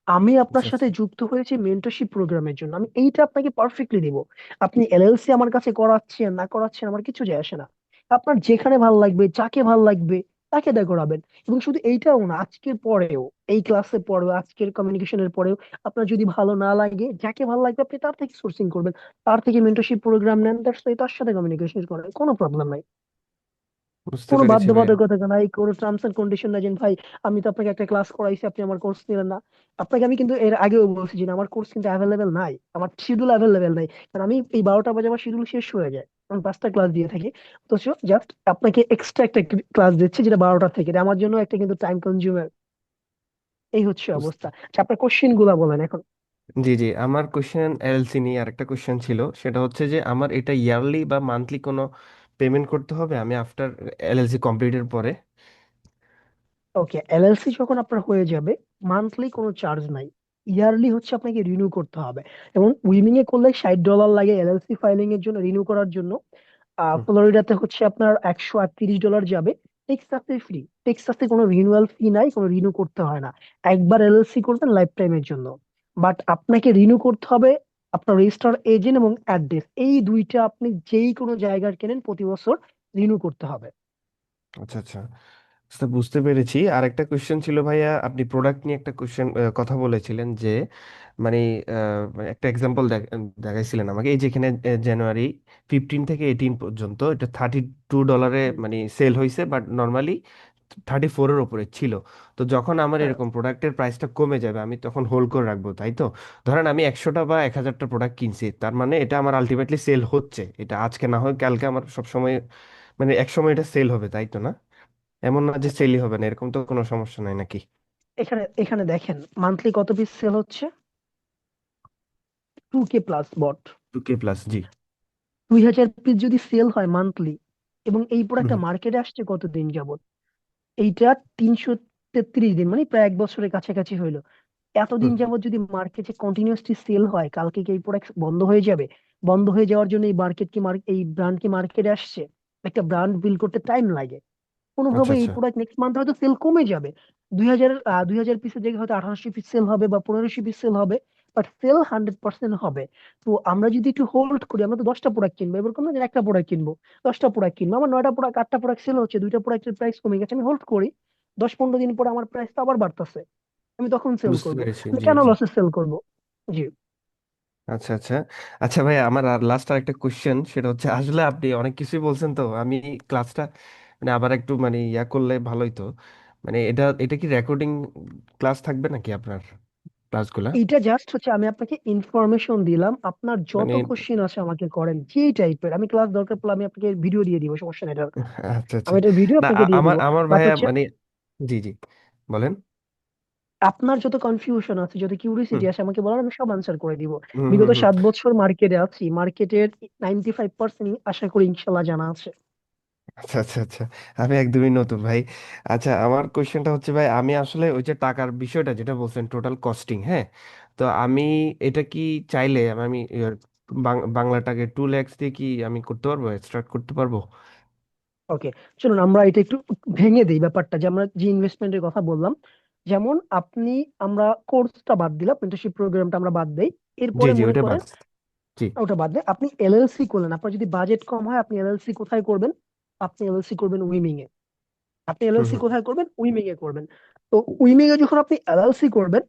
আমি আপনার আচ্ছা সাথে আচ্ছা। যুক্ত হয়েছি মেন্টরশিপ প্রোগ্রামের জন্য, আমি এইটা আপনাকে পারফেক্টলি দিব। আপনি এলএলসি আমার কাছে করাচ্ছেন না করাচ্ছেন আমার কিছু যায় আসে না। আপনার যেখানে ভালো লাগবে, যাকে ভালো লাগবে, তাকে দিয়ে করাবেন। এবং শুধু এইটাও না, আজকের পরেও, এই ক্লাসের পরেও, আজকের কমিউনিকেশনের পরেও আপনার যদি ভালো না লাগে, যাকে ভালো লাগবে আপনি তার থেকে সোর্সিং করবেন, তার থেকে মেন্টরশিপ প্রোগ্রাম নেন, তার সাথে কমিউনিকেশন করেন, কোনো প্রবলেম নাই। বুঝতে কোনো পেরেছি ভাইয়া। বাধ্যবাধকতা নাই, কোনো টার্মস এন্ড কন্ডিশন নাই যে ভাই আমি তো আপনাকে একটা ক্লাস করাইছি আপনি আমার কোর্স নিলেন না। আপনাকে আমি কিন্তু এর আগেও বলছি যে আমার কোর্স কিন্তু অ্যাভেলেবেল নাই, আমার শিডিউল অ্যাভেলেবেল নাই। কারণ আমি এই 12টা বাজে আমার শিডিউল শেষ হয়ে যায়, আমি 5টা ক্লাস দিয়ে থাকি। তো জাস্ট আপনাকে এক্সট্রা একটা ক্লাস দিচ্ছি যেটা 12টা থেকে, এটা আমার জন্য একটা কিন্তু টাইম কনজিউমার। এই হচ্ছে বুঝতে অবস্থা। আচ্ছা, আপনার কোশ্চেন গুলা বলেন এখন। জি জি, আমার কোশ্চেন এলএলসি নিয়ে আরেকটা কোশ্চেন ছিল, সেটা হচ্ছে যে আমার এটা ইয়ারলি বা মান্থলি কোনো পেমেন্ট করতে হবে আমি আফটার এলএলসি কমপ্লিটের পরে? ওকে, এলএলসি যখন আপনার হয়ে যাবে, মান্থলি কোনো চার্জ নাই, ইয়ারলি হচ্ছে আপনাকে রিনিউ করতে হবে। এবং উইমিং এ করলে $60 লাগে এলএলসি ফাইলিং এর জন্য, রিনিউ করার জন্য। হুম। ফ্লোরিডাতে হচ্ছে আপনার $138 যাবে। টেক্সাসে ফ্রি, টেক্সাসে কোনো রিনিউয়াল ফি নাই, কোনো রিনিউ করতে হয় না। একবার এলএলসি করবেন লাইফ টাইমের জন্য। বাট আপনাকে রিনিউ করতে হবে আপনার রেজিস্টার এজেন্ট এবং অ্যাড্রেস, এই দুইটা আপনি যেই কোনো জায়গার কেনেন প্রতি বছর রিনিউ করতে হবে। আচ্ছা আচ্ছা, আচ্ছা, বুঝতে পেরেছি। আর একটা কোশ্চেন ছিল ভাইয়া, আপনি প্রোডাক্ট নিয়ে একটা কোশ্চেন কথা বলেছিলেন যে মানে মানে একটা এক্সাম্পল দেখাইছিলেন আমাকে, এই যেখানে জানুয়ারি 15 থেকে 18 পর্যন্ত এটা $32 হুম। মানে সেল হয়েছে, বাট নর্মালি 34-এর ওপরে ছিল। তো যখন আমার হ্যাঁ, এরকম প্রোডাক্টের প্রাইসটা কমে যাবে, আমি তখন হোল্ড করে রাখবো, তাই তো? ধরেন আমি 100টা বা 1000টা প্রোডাক্ট কিনছি, তার মানে এটা আমার আলটিমেটলি সেল হচ্ছে, এটা আজকে না হয় কালকে আমার সব সময় মানে এক সময় এটা সেল হবে, তাই তো না? এমন না যে আচ্ছা, সেলই হবে না, এরকম তো কোনো সমস্যা নাই নাকি? এখানে এখানে দেখেন মান্থলি কত পিস সেল হচ্ছে, 2K প্লাস বট। 2K+, জি। 2000 পিস যদি সেল হয় মান্থলি, এবং এই হুম প্রোডাক্টটা হুম। মার্কেটে আসছে কতদিন যাবত, এইটা 333 দিন, মানে প্রায় 1 বছরের কাছাকাছি হইলো। এতদিন হুম। যাবত যদি মার্কেটে কন্টিনিউসলি সেল হয়, কালকে কি এই প্রোডাক্ট বন্ধ হয়ে যাবে? বন্ধ হয়ে যাওয়ার জন্য এই মার্কেট কি এই ব্র্যান্ড কি মার্কেটে আসছে? একটা ব্র্যান্ড বিল্ড করতে টাইম লাগে। আচ্ছা কোনোভাবে এই আচ্ছা। প্রোডাক্ট নেক্সট মান্থ হয়তো সেল কমে যাবে। 2000 পিসের জায়গায় হয়তো 1800 পিস সেল হবে বা 1500 পিস সেল হবে। বাট সেল 100% হবে। তো আমরা যদি একটু হোল্ড করি, আমরা তো 10টা প্রোডাক্ট কিনবো, এরকম না যে একটা প্রোডাক্ট কিনবো, 10টা প্রোডাক্ট কিনবো, আমার 9টা প্রোডাক্ট 8টা প্রোডাক্ট সেল হচ্ছে, 2টা প্রোডাক্টের প্রাইস কমে গেছে, আমি হোল্ড করি, 10-15 দিন পরে আমার প্রাইস তো আবার বাড়তেছে, আমি তখন সেল বুঝতে করব। পেরেছি, আমি জি কেন জি। লসে সেল করব? জি। আচ্ছা আচ্ছা। আচ্ছা ভাই, আমার আর লাস্ট আর একটা কোশ্চেন, সেটা হচ্ছে আসলে আপনি অনেক কিছুই বলছেন, তো আমি ক্লাসটা মানে আবার একটু মানে ইয়া করলে ভালোই তো। মানে এটা এটা কি রেকর্ডিং ক্লাস থাকবে নাকি আপনার ক্লাসগুলা? এইটা জাস্ট হচ্ছে আমি আপনাকে ইনফরমেশন দিলাম, আপনার যত মানে কোশ্চেন আছে আমাকে করেন, যে টাইপের, আমি ক্লাস দরকার পড়লে আমি আপনাকে ভিডিও দিয়ে দিব, সমস্যা নেই এটার। আচ্ছা আচ্ছা। আমি এটার ভিডিও না আপনাকে দিয়ে আমার দিব। আমার বাট ভাইয়া হচ্ছে মানে, জি জি, বলেন। আপনার যত কনফিউশন আছে, যত হুম কিউরিসিটি আছে, আমাকে বলেন, আমি সব আনসার করে দিব। হুম হুম বিগত হুম। 7 বছর মার্কেটে আছি, মার্কেটের 95% আশা করি ইনশাল্লাহ জানা আছে। আচ্ছা আচ্ছা আচ্ছা। আমি একদমই নতুন ভাই। আচ্ছা, আমার কোশ্চেনটা হচ্ছে ভাই, আমি আসলে ওই যে টাকার বিষয়টা যেটা বলছেন টোটাল কস্টিং, হ্যাঁ, তো আমি এটা কি চাইলে আমি বাংলাটাকে 2 lakhs দিয়ে কি আমি করতে পারবো, স্টার্ট করতে পারবো? ওকে, চলুন আমরা এটা একটু ভেঙে দিই ব্যাপারটা, যে আমরা যে ইনভেস্টমেন্টের কথা বললাম, যেমন আপনি, আমরা কোর্সটা বাদ দিলাম, মেন্টরশিপ প্রোগ্রামটা আমরা বাদ দেই, জি এরপরে জি, মনে ওইটা করেন বাদ। জি। ওটা বাদ দেয়, আপনি এলএলসি করলেন, আপনার যদি বাজেট কম হয়, আপনি এলএলসি কোথায় করবেন? আপনি এলএলসি করবেন উইমিং এ। আপনি হুম এলএলসি হুম কোথায় করবেন? উইমিং এ করবেন। তো উইমিং এ যখন আপনি এলএলসি করবেন,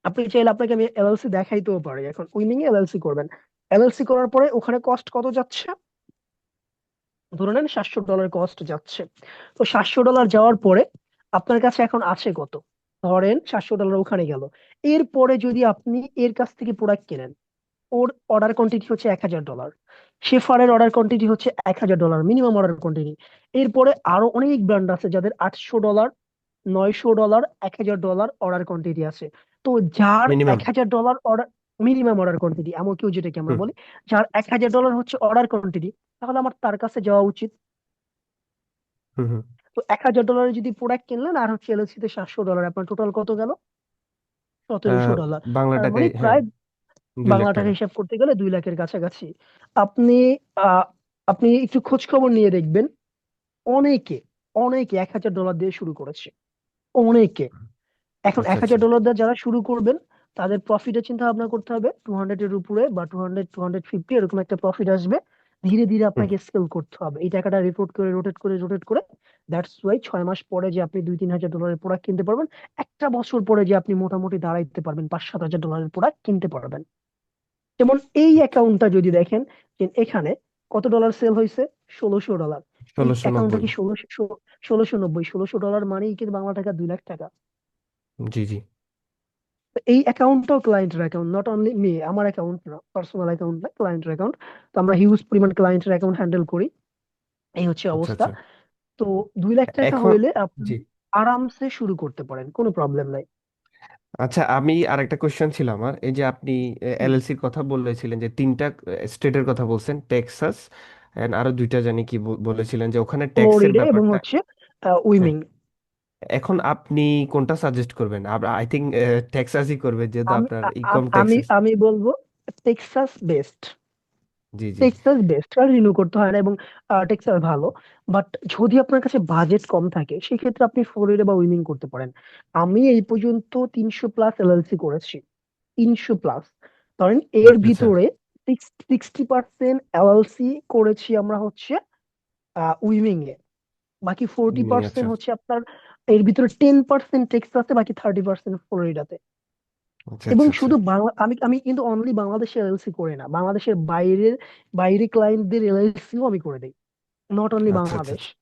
আপনি চাইলে আপনাকে আমি এলএলসি দেখাইতেও পারি, এখন উইমিং এ এলএলসি করবেন। এলএলসি করার পরে ওখানে কস্ট কত যাচ্ছে? ধরে নেন $700 কস্ট যাচ্ছে। তো $700 যাওয়ার পরে আপনার কাছে এখন আছে কত? ধরেন $700 ওখানে গেল। এরপরে যদি আপনি এর কাছ থেকে প্রোডাক্ট কেনেন, ওর অর্ডার কোয়ান্টিটি হচ্ছে $1000, শেফারের অর্ডার কোয়ান্টিটি হচ্ছে $1000 মিনিমাম অর্ডার কোয়ান্টিটি। এরপরে আরো অনেক ব্র্যান্ড আছে যাদের $800, $900, $1000 অর্ডার কোয়ান্টিটি আছে। তো যার minimum. $1000 order, minimum order quantity, এমন কেউ যেটাকে আমরা হুম বলি, যার $1000 হচ্ছে অর্ডার কোয়ান্টিটি, তাহলে আমার তার কাছে যাওয়া উচিত। হুম হুম। তো $1000 যদি প্রোডাক্ট কিনলেন, আর হচ্ছে এলএলসি তে $700, আপনার টোটাল কত গেল? আহ, $1700। বাংলা তার মানে টাকায় হ্যাঁ, প্রায়, 2 লাখ বাংলা টাকা টাকা হিসাব করতে গেলে 2 লাখের কাছাকাছি। আপনি আহ আপনি একটু খোঁজ খবর নিয়ে দেখবেন, অনেকে অনেকে $1000 দিয়ে শুরু করেছে, অনেকে। এখন আচ্ছা এক আচ্ছা। হাজার ডলার দিয়ে যারা শুরু করবেন, তাদের প্রফিটের চিন্তা ভাবনা করতে হবে, 200 এর উপরে বা 200 250 এরকম একটা প্রফিট আসবে। ধীরে ধীরে হুম। আপনাকে স্কেল করতে হবে, এই টাকাটা রোটেট করে। দ্যাটস ওয়াই 6 মাস পরে যে আপনি 2-3 হাজার ডলারের প্রোডাক্ট কিনতে পারবেন, একটা বছর পরে যে আপনি মোটামুটি দাঁড়াইতে পারবেন 5-7 হাজার ডলারের প্রোডাক্ট কিনতে পারবেন। যেমন এই অ্যাকাউন্টটা যদি দেখেন, যে এখানে কত ডলার সেল হয়েছে? $1600। এই ষোলোশো অ্যাকাউন্টটা নব্বই কি 1690? $1600 মানেই কিন্তু বাংলা টাকা 2 লাখ টাকা। জি জি। তো এই অ্যাকাউন্টটাও ক্লায়েন্টের অ্যাকাউন্ট, নট অনলি মি, আমার অ্যাকাউন্ট না, পার্সোনাল অ্যাকাউন্ট না, ক্লায়েন্টের অ্যাকাউন্ট। তো আমরা হিউজ পরিমাণ ক্লায়েন্টের অ্যাকাউন্ট হ্যান্ডেল করি, এই হচ্ছে আচ্ছা অবস্থা। আচ্ছা। তো 2 লাখ টাকা এখন হইলে আপনি জি। আরামসে শুরু করতে পারেন, কোনো প্রবলেম নাই। আচ্ছা, আমি আরেকটা কোশ্চেন ছিল আমার, এই যে আপনি হুম। এলএলসির কথা বলেছিলেন, যে 3টা স্টেটের কথা বলছেন, টেক্সাস এন্ড আরো 2টা জানি কি বলেছিলেন, যে ওখানে ট্যাক্সের ফ্লোরিডা এবং ব্যাপারটা। হচ্ছে হ্যাঁ, উইমিং। এখন আপনি কোনটা সাজেস্ট করবেন? আই থিঙ্ক টেক্সাসই করবে, যেহেতু আমি আপনার আ- ইনকাম আ- আমি ট্যাক্সেস। আমি বলবো টেক্সাস বেস্ট। জি জি। টেক্সাস বেস্ট, আর রিনিউ করতে হয় না, এবং টেক্সাস ভালো। বাট যদি আপনার কাছে বাজেট কম থাকে, সেক্ষেত্রে আপনি ফ্লোরিডা বা উইমিং করতে পারেন। আমি এই পর্যন্ত 300+ এলএলসি করেছি, 300+। ধরেন এর আচ্ছা আচ্ছা। ভিতরে 60% এলএলসি করেছি আমরা হচ্ছে উইমিং এ, বাকি ফোরটি আচ্ছা পার্সেন্ট হচ্ছে আপনার, এর ভিতরে 10% টেক্সাসে, বাকি 30% ফ্লোরিডাতে। আচ্ছা এবং আচ্ছা আচ্ছা। শুধু বাংলা, আমি আমি কিন্তু অনলি বাংলাদেশের এলএলসি করি না, বাংলাদেশের বাইরের, বাইরে ক্লায়েন্টদের এলএলসিও আমি করে দিই, নট অনলি আচ্ছা আচ্ছা বাংলাদেশ। আচ্ছা।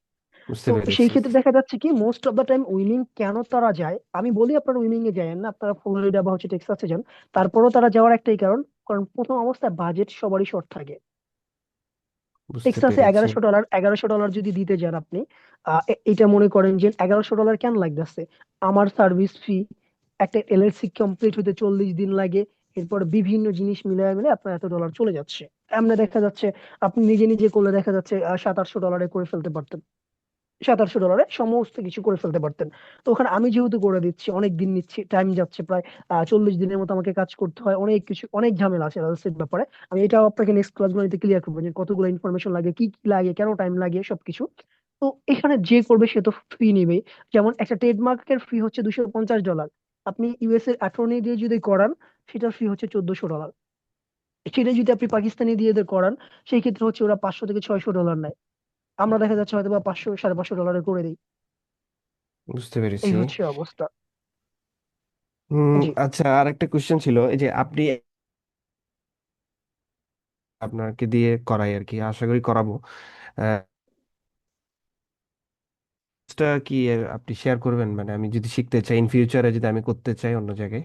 বুঝতে তো সেই পেরেছি। ক্ষেত্রে দেখা যাচ্ছে কি, মোস্ট অফ দ্য টাইম উইমিং কেন তারা যায়, আমি বলি আপনারা উইমিং এ যায় না, আপনারা ফ্লোরিডা বা হচ্ছে টেক্সাসে যান। তারপরেও তারা যাওয়ার একটাই কারণ, কারণ প্রথম অবস্থায় বাজেট সবারই শর্ট থাকে। বুঝতে টেক্সাসে পেরেছি। এগারোশো ডলার যদি দিতে যান আপনি, এটা মনে করেন যে $1100 কেন লাগতেছে? আমার সার্ভিস ফি, একটা এলএলসি কমপ্লিট হতে 40 দিন লাগে, এরপর বিভিন্ন জিনিস মিলিয়ে মিলে আপনার $এত চলে যাচ্ছে। এমনি দেখা যাচ্ছে আপনি নিজে নিজে করলে দেখা যাচ্ছে 700-800 ডলারে করে ফেলতে পারতেন, 700-800 ডলারে সমস্ত কিছু করে ফেলতে পারতেন। তো ওখানে আমি যেহেতু করে দিচ্ছি, অনেক দিন নিচ্ছি, টাইম যাচ্ছে প্রায় 40 দিনের মতো আমাকে কাজ করতে হয়, অনেক কিছু, অনেক ঝামেলা আছে এলএলসির ব্যাপারে। আমি এটাও আপনাকে নেক্সট ক্লাসগুলোতে ক্লিয়ার করবো, যে কতগুলো ইনফরমেশন লাগে, কি কি লাগে, কেন টাইম লাগে, সবকিছু। তো এখানে যে করবে সে তো ফি নিবেই। যেমন একটা ট্রেডমার্কের ফি হচ্ছে $250। আপনি ইউএস এর অ্যাটর্নি দিয়ে যদি করান, সেটার ফি হচ্ছে $1,400। সেটা যদি আপনি পাকিস্তানি দিয়ে এদের করান, সেই ক্ষেত্রে হচ্ছে ওরা $500 থেকে $600 নেয়। আমরা দেখা যাচ্ছে হয়তো বা 500 সাড়ে 500 ডলারে করে দিই। বুঝতে এই পেরেছি। হচ্ছে অবস্থা। জি। আচ্ছা, আর একটা কোশ্চেন ছিল, এই যে আপনি আপনাকে দিয়ে করাই আর কি, আশা করি করাবো। টা কি আপনি শেয়ার করবেন, মানে আমি যদি শিখতে চাই ইন ফিউচারে, যদি আমি করতে চাই অন্য জায়গায়।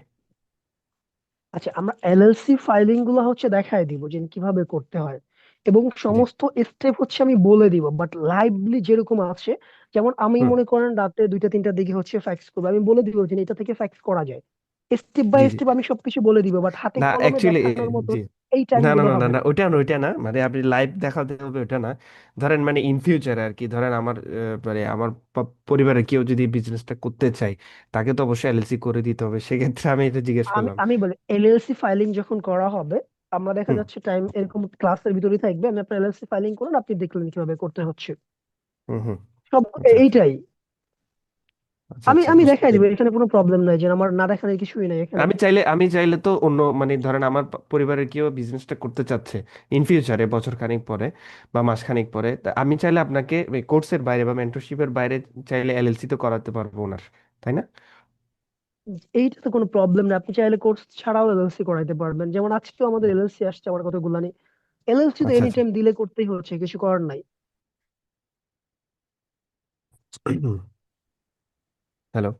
আচ্ছা, আমরা এলএলসি ফাইলিং গুলো হচ্ছে দেখায় দিব যে কিভাবে করতে হয়, এবং জি। সমস্ত স্টেপ হচ্ছে আমি বলে দিব, বাট লাইভলি যেরকম আছে। যেমন আমি হুম। মনে করেন রাতে 2টা 3টার দিকে হচ্ছে ফ্যাক্স করবো, আমি বলে দিব যে এটা থেকে ফ্যাক্স করা যায়। স্টেপ বাই জি জি। স্টেপ আমি সবকিছু বলে দিব, বাট হাতে না কলমে অ্যাকচুয়ালি, দেখানোর মতো জি, এই টাইম না না গুলো না না হবে না, না। ওইটা না, মানে আপনি লাইভ দেখাতে হবে ওটা না। ধরেন মানে ইন ফিউচারে আর কি, ধরেন আমার মানে আমার পরিবারের কেউ যদি বিজনেসটা করতে চায়, তাকে তো অবশ্যই এলএলসি করে দিতে হবে, সেক্ষেত্রে আমি এটা জিজ্ঞেস আমি করলাম। আমি বলি এলএলসি ফাইলিং যখন করা হবে, আমরা দেখা হুম যাচ্ছে টাইম এরকম ক্লাসের ভিতরেই থাকবে, আমি আপনার এলএলসি ফাইলিং করুন, আপনি দেখলেন কিভাবে করতে হচ্ছে হুম হুম। সব। আচ্ছা আচ্ছা এইটাই আচ্ছা আমি আচ্ছা, আমি বুঝতে দেখাই দিব, পেরেছি। এখানে কোনো প্রবলেম নাই যে আমার না দেখানোর কিছুই নাই এখানে। আমি চাইলে তো অন্য, মানে ধরেন আমার পরিবারের কেউ বিজনেসটা করতে চাচ্ছে ইন ফিউচারে, বছর খানিক পরে বা মাস খানিক পরে, তা আমি চাইলে আপনাকে কোর্সের বাইরে বা মেন্টরশিপের বাইরে চাইলে এলএলসি তো করাতে পারবো ওনার, তাই না? এইটা তো কোনো প্রবলেম না, আপনি চাইলে কোর্স ছাড়াও এলএলসি করাইতে পারবেন, যেমন আজকেও আমাদের এলএলসি আসছে, আমার কতগুলো নেই। এলএলসি তো আচ্ছা এনি আচ্ছা। টাইম দিলে করতেই হচ্ছে, কিছু করার নাই। হ্যালো।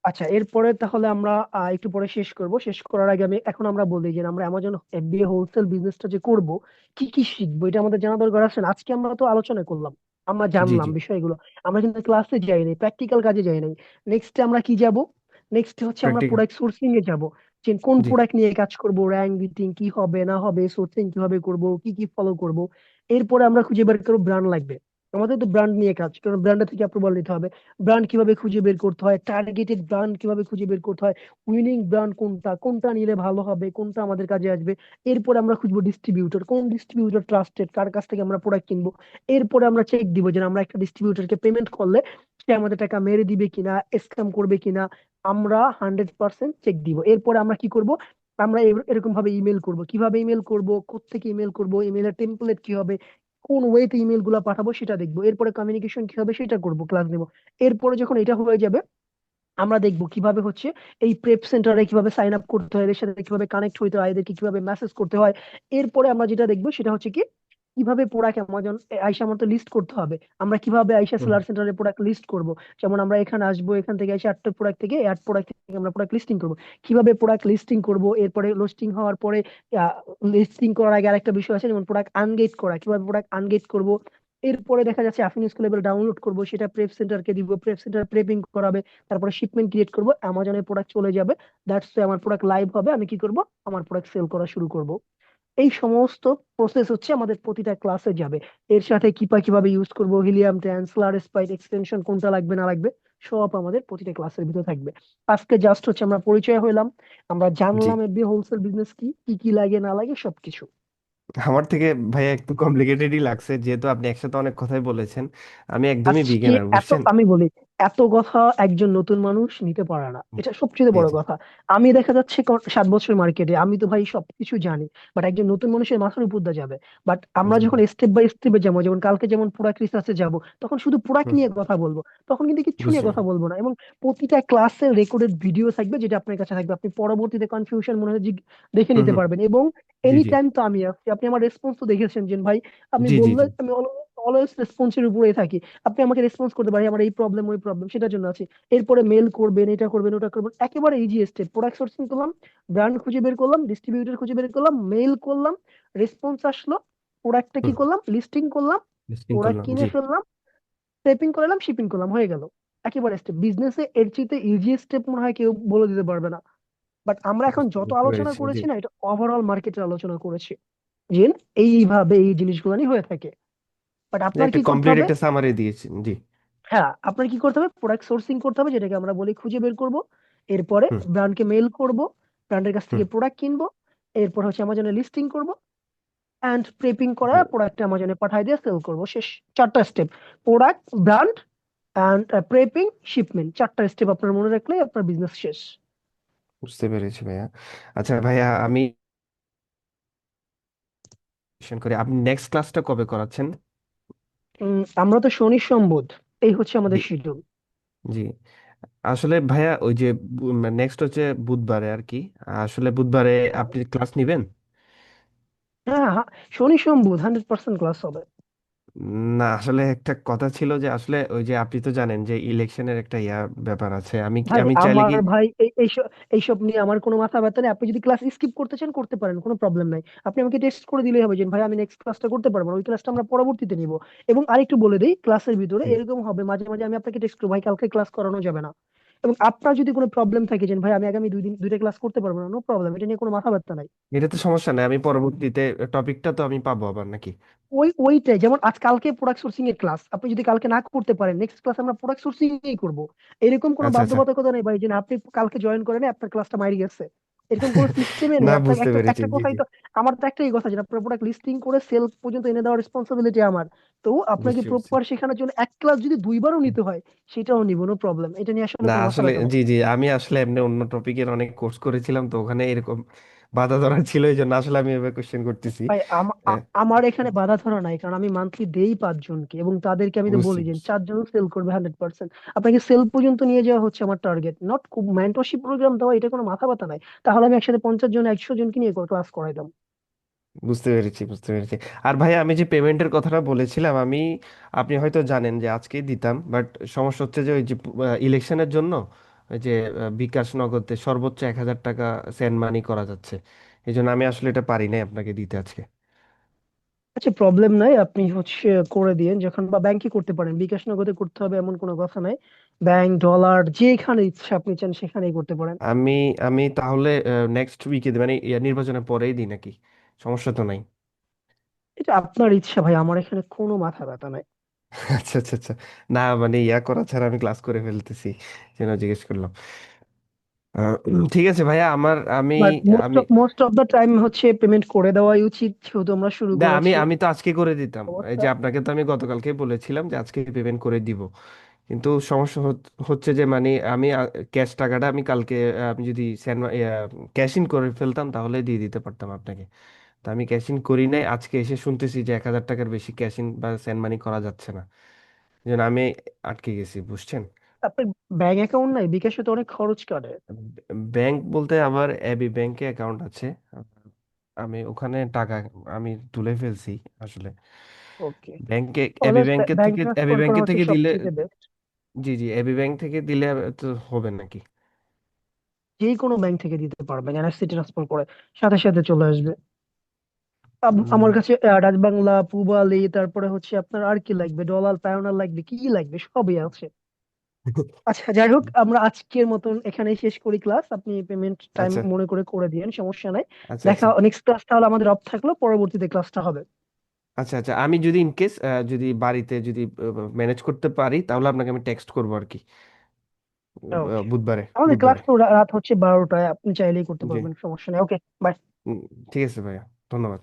আচ্ছা, এরপরে তাহলে আমরা একটু পরে শেষ করব। শেষ করার আগে এখন আমরা বলি যে আমরা অ্যামাজন এফবিএ হোলসেল বিজনেসটা যে করব, কি কি শিখবো এটা আমাদের জানা দরকার আছে না? আজকে আমরা তো আলোচনা করলাম, আমরা জি জানলাম জি। বিষয়গুলো, আমরা কিন্তু ক্লাসে যাই নাই, প্র্যাকটিক্যাল কাজে যাই নাই। নেক্সট আমরা কি যাব? নেক্সট হচ্ছে আমরা প্র্যাকটিক্যাল। প্রোডাক্ট সোর্সিং এ যাব, যে কোন জি। প্রোডাক্ট নিয়ে কাজ করব, র্যাঙ্ক বিটিং কি হবে না হবে, সোর্সিং কিভাবে করব, কি কি ফলো করব। এরপরে আমরা খুঁজে বের করবো ব্র্যান্ড লাগবে, আমাদের তো ব্র্যান্ড নিয়ে কাজ, কারণ ব্র্যান্ডের থেকে অ্যাপ্রুভাল নিতে হবে। ব্র্যান্ড কিভাবে খুঁজে বের করতে হয়, টার্গেটেড ব্র্যান্ড কিভাবে খুঁজে বের করতে হয়, উইনিং ব্র্যান্ড কোনটা, কোনটা নিলে ভালো হবে, কোনটা আমাদের কাজে আসবে। এরপরে আমরা খুঁজবো ডিস্ট্রিবিউটর, কোন ডিস্ট্রিবিউটর ট্রাস্টেড, কার কাছ থেকে আমরা প্রোডাক্ট কিনবো। এরপরে আমরা চেক দিব যে আমরা একটা ডিস্ট্রিবিউটরকে পেমেন্ট করলে সে আমাদের টাকা মেরে দিবে কিনা, স্ক্যাম করবে কিনা, আমরা 100% চেক দিব। এরপরে আমরা কি করব? আমরা এরকম ভাবে ইমেল করব, কিভাবে ইমেল করব, কোত্থেকে ইমেল করব, ইমেলের টেমপ্লেট কি হবে, কোন ওয়েতে ইমেল গুলা পাঠাবো সেটা দেখবো। এরপরে কমিউনিকেশন কি হবে সেটা করবো, ক্লাস নেবো। এরপরে যখন এটা হয়ে যাবে, আমরা দেখবো কিভাবে হচ্ছে এই প্রেপ সেন্টারে কিভাবে সাইন আপ করতে হয়, এদের সাথে কিভাবে কানেক্ট হইতে হয়, এদেরকে কিভাবে মেসেজ করতে হয়। এরপরে আমরা যেটা দেখবো সেটা হচ্ছে কি, কিভাবে প্রোডাক্ট অ্যামাজন আইসা আমার তো লিস্ট করতে হবে, আমরা কিভাবে আইসা হুম সেলার সেন্টারে প্রোডাক্ট লিস্ট করব। যেমন আমরা এখানে আসবো, এখান থেকে এসে 8টা প্রোডাক্ট থেকে 8 প্রোডাক্ট থেকে আমরা প্রোডাক্ট লিস্টিং করব। কিভাবে প্রোডাক্ট লিস্টিং করব, এরপরে লিস্টিং হওয়ার পরে লিস্টিং করার আগে আরেকটা বিষয় আছে, যেমন প্রোডাক্ট আনগেট করা, কিভাবে প্রোডাক্ট আনগেট করব। এরপরে দেখা যাচ্ছে অ্যাফিনিউজ লেভেল ডাউনলোড করব, সেটা প্রেপ সেন্টারকে দিব, প্রেপ সেন্টার প্রেপিং করাবে, তারপরে শিপমেন্ট ক্রিয়েট করব, অ্যামাজনের প্রোডাক্ট চলে যাবে। দ্যাটস আমার প্রোডাক্ট লাইভ হবে, আমি কি করব? আমার প্রোডাক্ট সেল করা শুরু করব। এই সমস্ত প্রসেস হচ্ছে আমাদের প্রতিটা ক্লাসে যাবে। এর সাথে কিভাবে ইউজ করব, হিলিয়াম ট্যান, স্লার স্পাইট এক্সটেনশন কোনটা লাগবে না লাগবে, সব আমাদের প্রতিটা ক্লাসের ভিতরে থাকবে। আজকে জাস্ট হচ্ছে আমরা পরিচয় হইলাম, আমরা জি। জানলাম এফবি হোলসেল বিজনেস কি, কি কি লাগে না লাগে সবকিছু। আমার থেকে ভাইয়া একটু কমপ্লিকেটেডই লাগছে, যেহেতু আপনি একসাথে অনেক কথাই বলেছেন। আমি একদমই আজকে বিগিনার, এত, বুঝছেন। আমি বলি, এত কথা একজন নতুন মানুষ নিতে পারে না, এটা সবচেয়ে জি বড় জি। কথা। আমি দেখা যাচ্ছে 7 বছর মার্কেটে, আমি তো ভাই সবকিছু জানি, বাট একজন নতুন মানুষের মাথার উপর দিয়ে যাবে। বাট আমরা জি যখন জি। স্টেপ বাই স্টেপে যাবো, যেমন কালকে যেমন প্রোডাক্ট রিসার্চে যাব, তখন শুধু প্রোডাক্ট হুম। নিয়ে কথা বলবো, তখন কিন্তু কিচ্ছু নিয়ে বুঝছি। কথা বলবো না। এবং প্রতিটা ক্লাসের রেকর্ডেড ভিডিও থাকবে, যেটা আপনার কাছে থাকবে, আপনি পরবর্তীতে কনফিউশন মনে হয় দেখে হুম নিতে হুম। পারবেন। এবং জি এনি জি। টাইম তো আমি আছি, আপনি আমার রেসপন্স তো দেখেছেন যে ভাই, আপনি জি জি বললে জি। আমি অলওয়েজ রেসপন্সের উপরেই থাকি। আপনি আমাকে রেসপন্স করতে পারেন, আমার এই প্রবলেম ওই প্রবলেম, সেটার জন্য আছি। এরপরে মেল করবেন, এটা করবেন, ওটা করবেন, একেবারে ইজি স্টেপ। প্রোডাক্ট সোর্সিং করলাম, ব্র্যান্ড খুঁজে বের করলাম, ডিস্ট্রিবিউটর খুঁজে বের করলাম, মেল করলাম, রেসপন্স আসলো, প্রোডাক্টটা কি হুম। করলাম, লিস্টিং করলাম, লিস্টিং প্রোডাক্ট করলাম, কিনে জি। ফেললাম, প্রেপিং করলাম, শিপিং করলাম, হয়ে গেল। একেবারে স্টেপ, বিজনেসে এর চেয়ে ইজি স্টেপ মনে হয় কেউ বলে দিতে পারবে না। বাট আমরা এখন যত বুঝতে আলোচনা পেরেছি, জি। করেছি না, এটা ওভারঅল মার্কেটের আলোচনা করেছি, যে এইভাবে এই জিনিসগুলো নিয়ে হয়ে থাকে। বাট না, আপনার একটা কি করতে কমপ্লিট হবে? একটা সামারি দিয়েছেন, জি। হ্যাঁ, আপনার কি করতে হবে? প্রোডাক্ট সোর্সিং করতে হবে, যেটাকে আমরা বলি খুঁজে বের করব। এরপরে হুম ব্র্যান্ডকে মেল করব, ব্র্যান্ডের কাছ হুম। থেকে প্রোডাক্ট কিনবো। এরপর হচ্ছে অ্যামাজনে লিস্টিং করব, এন্ড প্রেপিং করা, প্রোডাক্ট অ্যামাজনে পাঠিয়ে দিয়ে সেল করব, শেষ। 4টা step: product, brand, and prepping, shipment. 4টা স্টেপ আপনার মনে রাখলে আপনার বিজনেস শেষ। বুঝতে পেরেছি ভাইয়া। আচ্ছা ভাইয়া, আমি কোয়েশ্চেন করি, আপনি নেক্সট ক্লাসটা কবে করাচ্ছেন? আমরা তো শনি সোম বুধ, এই হচ্ছে জি। আমাদের শিডিউল। জি। আসলে ভাইয়া ওই যে নেক্সট হচ্ছে বুধবারে আর কি। আসলে বুধবারে আপনি ক্লাস নিবেন? হ্যাঁ হ্যাঁ, শনি সোম বুধ 100% ক্লাস হবে। না, আসলে একটা কথা ছিল যে আসলে ওই যে আপনি তো জানেন যে ইলেকশনের একটা ব্যাপার আছে, ভাই আমি চাইলে আমার কি। ভাই এইসব এইসব নিয়ে আমার কোনো মাথা ব্যথা নেই। আপনি যদি ক্লাস স্কিপ করতে চান করতে পারেন, কোনো প্রবলেম নাই। আপনি আমাকে টেক্সট করে দিলেই হবে যে ভাই আমি নেক্সট ক্লাসটা করতে পারবো না, ওই ক্লাসটা আমরা পরবর্তীতে নিব। এবং আরেকটু বলে দিই, ক্লাসের ভিতরে জি। এরকম হবে মাঝে মাঝে আমি আপনাকে টেক্সট করবো ভাই কালকে ক্লাস করানো যাবে না। এবং আপনার যদি কোনো প্রবলেম থাকে যে ভাই আমি আগামী 2 দিন 2টা ক্লাস করতে পারবো না, নো প্রবলেম, এটা নিয়ে কোনো মাথা ব্যথা নাই। এটা তো সমস্যা নাই, আমি পরবর্তীতে টপিকটা তো আমি পাবো আবার নাকি? ওইটাই, যেমন আজ কালকে প্রোডাক্ট সোর্সিং এর ক্লাস, আপনি যদি কালকে না করতে পারেন নেক্সট ক্লাস আমরা প্রোডাক্ট সোর্সিং এই করবো। এরকম কোনো আচ্ছা আচ্ছা। বাধ্যবাধকতা নেই ভাই যে না, আপনি কালকে জয়েন করেন আপনার ক্লাসটা মারি গেছে, এরকম কোনো সিস্টেমে না, নেই। আপনাকে বুঝতে একটা পেরেছি। একটা জি কথাই জি। তো, আমার তো একটাই কথা যে আপনার প্রোডাক্ট লিস্টিং করে সেল পর্যন্ত এনে দেওয়ার রেসপন্সিবিলিটি আমার। তো আপনাকে বুঝছি বুঝছি। প্রপার শেখানোর জন্য এক ক্লাস যদি দুইবারও নিতে হয় সেটাও নিব, নো প্রবলেম, এটা নিয়ে আসলে না কোনো মাথা আসলে ব্যথা নাই। জি জি, আমি আসলে এমনি অন্য টপিকের অনেক কোর্স করেছিলাম, তো ওখানে এরকম বাধা ধরা ছিল, এই জন্য আসলে আমি এভাবে কোশ্চেন করতেছি। ভাই আহ, আমার এখানে বাধা ধরা নাই, কারণ আমি মান্থলি দেই 5 জনকে এবং তাদেরকে আমি তো বুঝছি বলি যে বুঝছি। 4 জন সেল করবে 100%। আপনাকে সেল পর্যন্ত নিয়ে যাওয়া হচ্ছে আমার টার্গেট, নট মেন্টরশিপ প্রোগ্রাম দেওয়া, এটা কোনো মাথা ব্যথা নাই। তাহলে আমি একসাথে 50 জন 100 জনকে নিয়ে ক্লাস করাইতাম। বুঝতে পেরেছি বুঝতে পেরেছি। আর ভাই আমি যে পেমেন্টের কথাটা বলেছিলাম, আপনি হয়তো জানেন যে আজকেই দিতাম, বাট সমস্যা হচ্ছে যে ওই যে ইলেকশনের জন্য ওই যে বিকাশ নগদে সর্বোচ্চ 1,000 টাকা সেন্ড মানি করা যাচ্ছে, এই জন্য আমি আসলে এটা পারি নাই আপনাকে দিতে আজকে। আচ্ছা প্রবলেম নাই, আপনি হচ্ছে করে দিয়েন যখন, বা ব্যাংকে করতে পারেন, বিকাশ নগদে করতে হবে এমন কোনো কথা নাই। ব্যাংক, ডলার, যেখানে ইচ্ছা আপনি চান সেখানেই করতে পারেন। আমি আমি তাহলে নেক্সট উইকে মানে নির্বাচনের পরেই দিই নাকি? সমস্যা তো নাই? এটা আপনার ইচ্ছা ভাই, আমার এখানে কোনো মাথা ব্যথা নাই। আচ্ছা আচ্ছা আচ্ছা। না মানে করা ছাড়া আমি ক্লাস করে ফেলতেছি, যেন জিজ্ঞেস করলাম। ঠিক আছে ভাইয়া, আমি বাট মোস্ট আমি অফ দ্য টাইম হচ্ছে পেমেন্ট করে দেওয়াই উচিত, যেহেতু আমরা শুরু না, আমি করেছি আমি তো আজকে করে দিতাম, এই অবস্থা। যে আপনাকে তো আমি গতকালকে বলেছিলাম যে আজকে পেমেন্ট করে দিব। কিন্তু সমস্যা হচ্ছে যে মানে আমি ক্যাশ টাকাটা আমি কালকে আমি যদি ক্যাশ ইন করে ফেলতাম তাহলে দিয়ে দিতে পারতাম আপনাকে। তো আমি ক্যাশ ইন করি নাই, আজকে এসে শুনতেছি যে 1,000 টাকার বেশি ক্যাশ ইন বা সেন্ড মানি করা যাচ্ছে না, এই জন্য আমি আটকে গেছি, বুঝছেন? আপনার ব্যাংক অ্যাকাউন্ট নাই? বিকাশে তো অনেক খরচ কাটে। ব্যাংক বলতে আমার এবি ব্যাংকে অ্যাকাউন্ট আছে। আমি ওখানে টাকা আমি তুলে ফেলছি আসলে। ওকে, ব্যাংকে তাহলে এবি ব্যাংকের ব্যাংক থেকে এবি ট্রান্সফার করা ব্যাংকে হচ্ছে থেকে সব দিলে। থেকে বেস্ট। জি জি, এবি ব্যাংক থেকে দিলে তো হবে নাকি? যে কোনো ব্যাংক থেকে দিতে পারবেন, এনএফসি ট্রান্সফার করে সাথে সাথে চলে আসবে। আমার উম, কাছে ডাচ বাংলা, পুবালি, তারপরে হচ্ছে আপনার আর কি লাগবে, ডলার, পাউন্ডার লাগবে, কি লাগবে সবই আছে। আচ্ছা যাই হোক, আমরা আজকের মতন এখানেই শেষ করি ক্লাস। আপনি পেমেন্ট টাইম আচ্ছা মনে করে করে দিয়েন, সমস্যা নাই। আচ্ছা দেখা, আচ্ছা নেক্সট ক্লাস তাহলে আমাদের অফ থাকলো, পরবর্তীতে ক্লাসটা হবে। আচ্ছা আচ্ছা। আমি যদি ইনকেস যদি বাড়িতে যদি ম্যানেজ করতে পারি তাহলে আপনাকে আমি টেক্সট করবো আর কি। ওকে, বুধবারে আমাদের ক্লাস বুধবারে। তো রাত হচ্ছে 12টায়, আপনি চাইলেই করতে জি। পারবেন, সমস্যা নেই। ওকে, বাই। উম, ঠিক আছে ভাইয়া, ধন্যবাদ।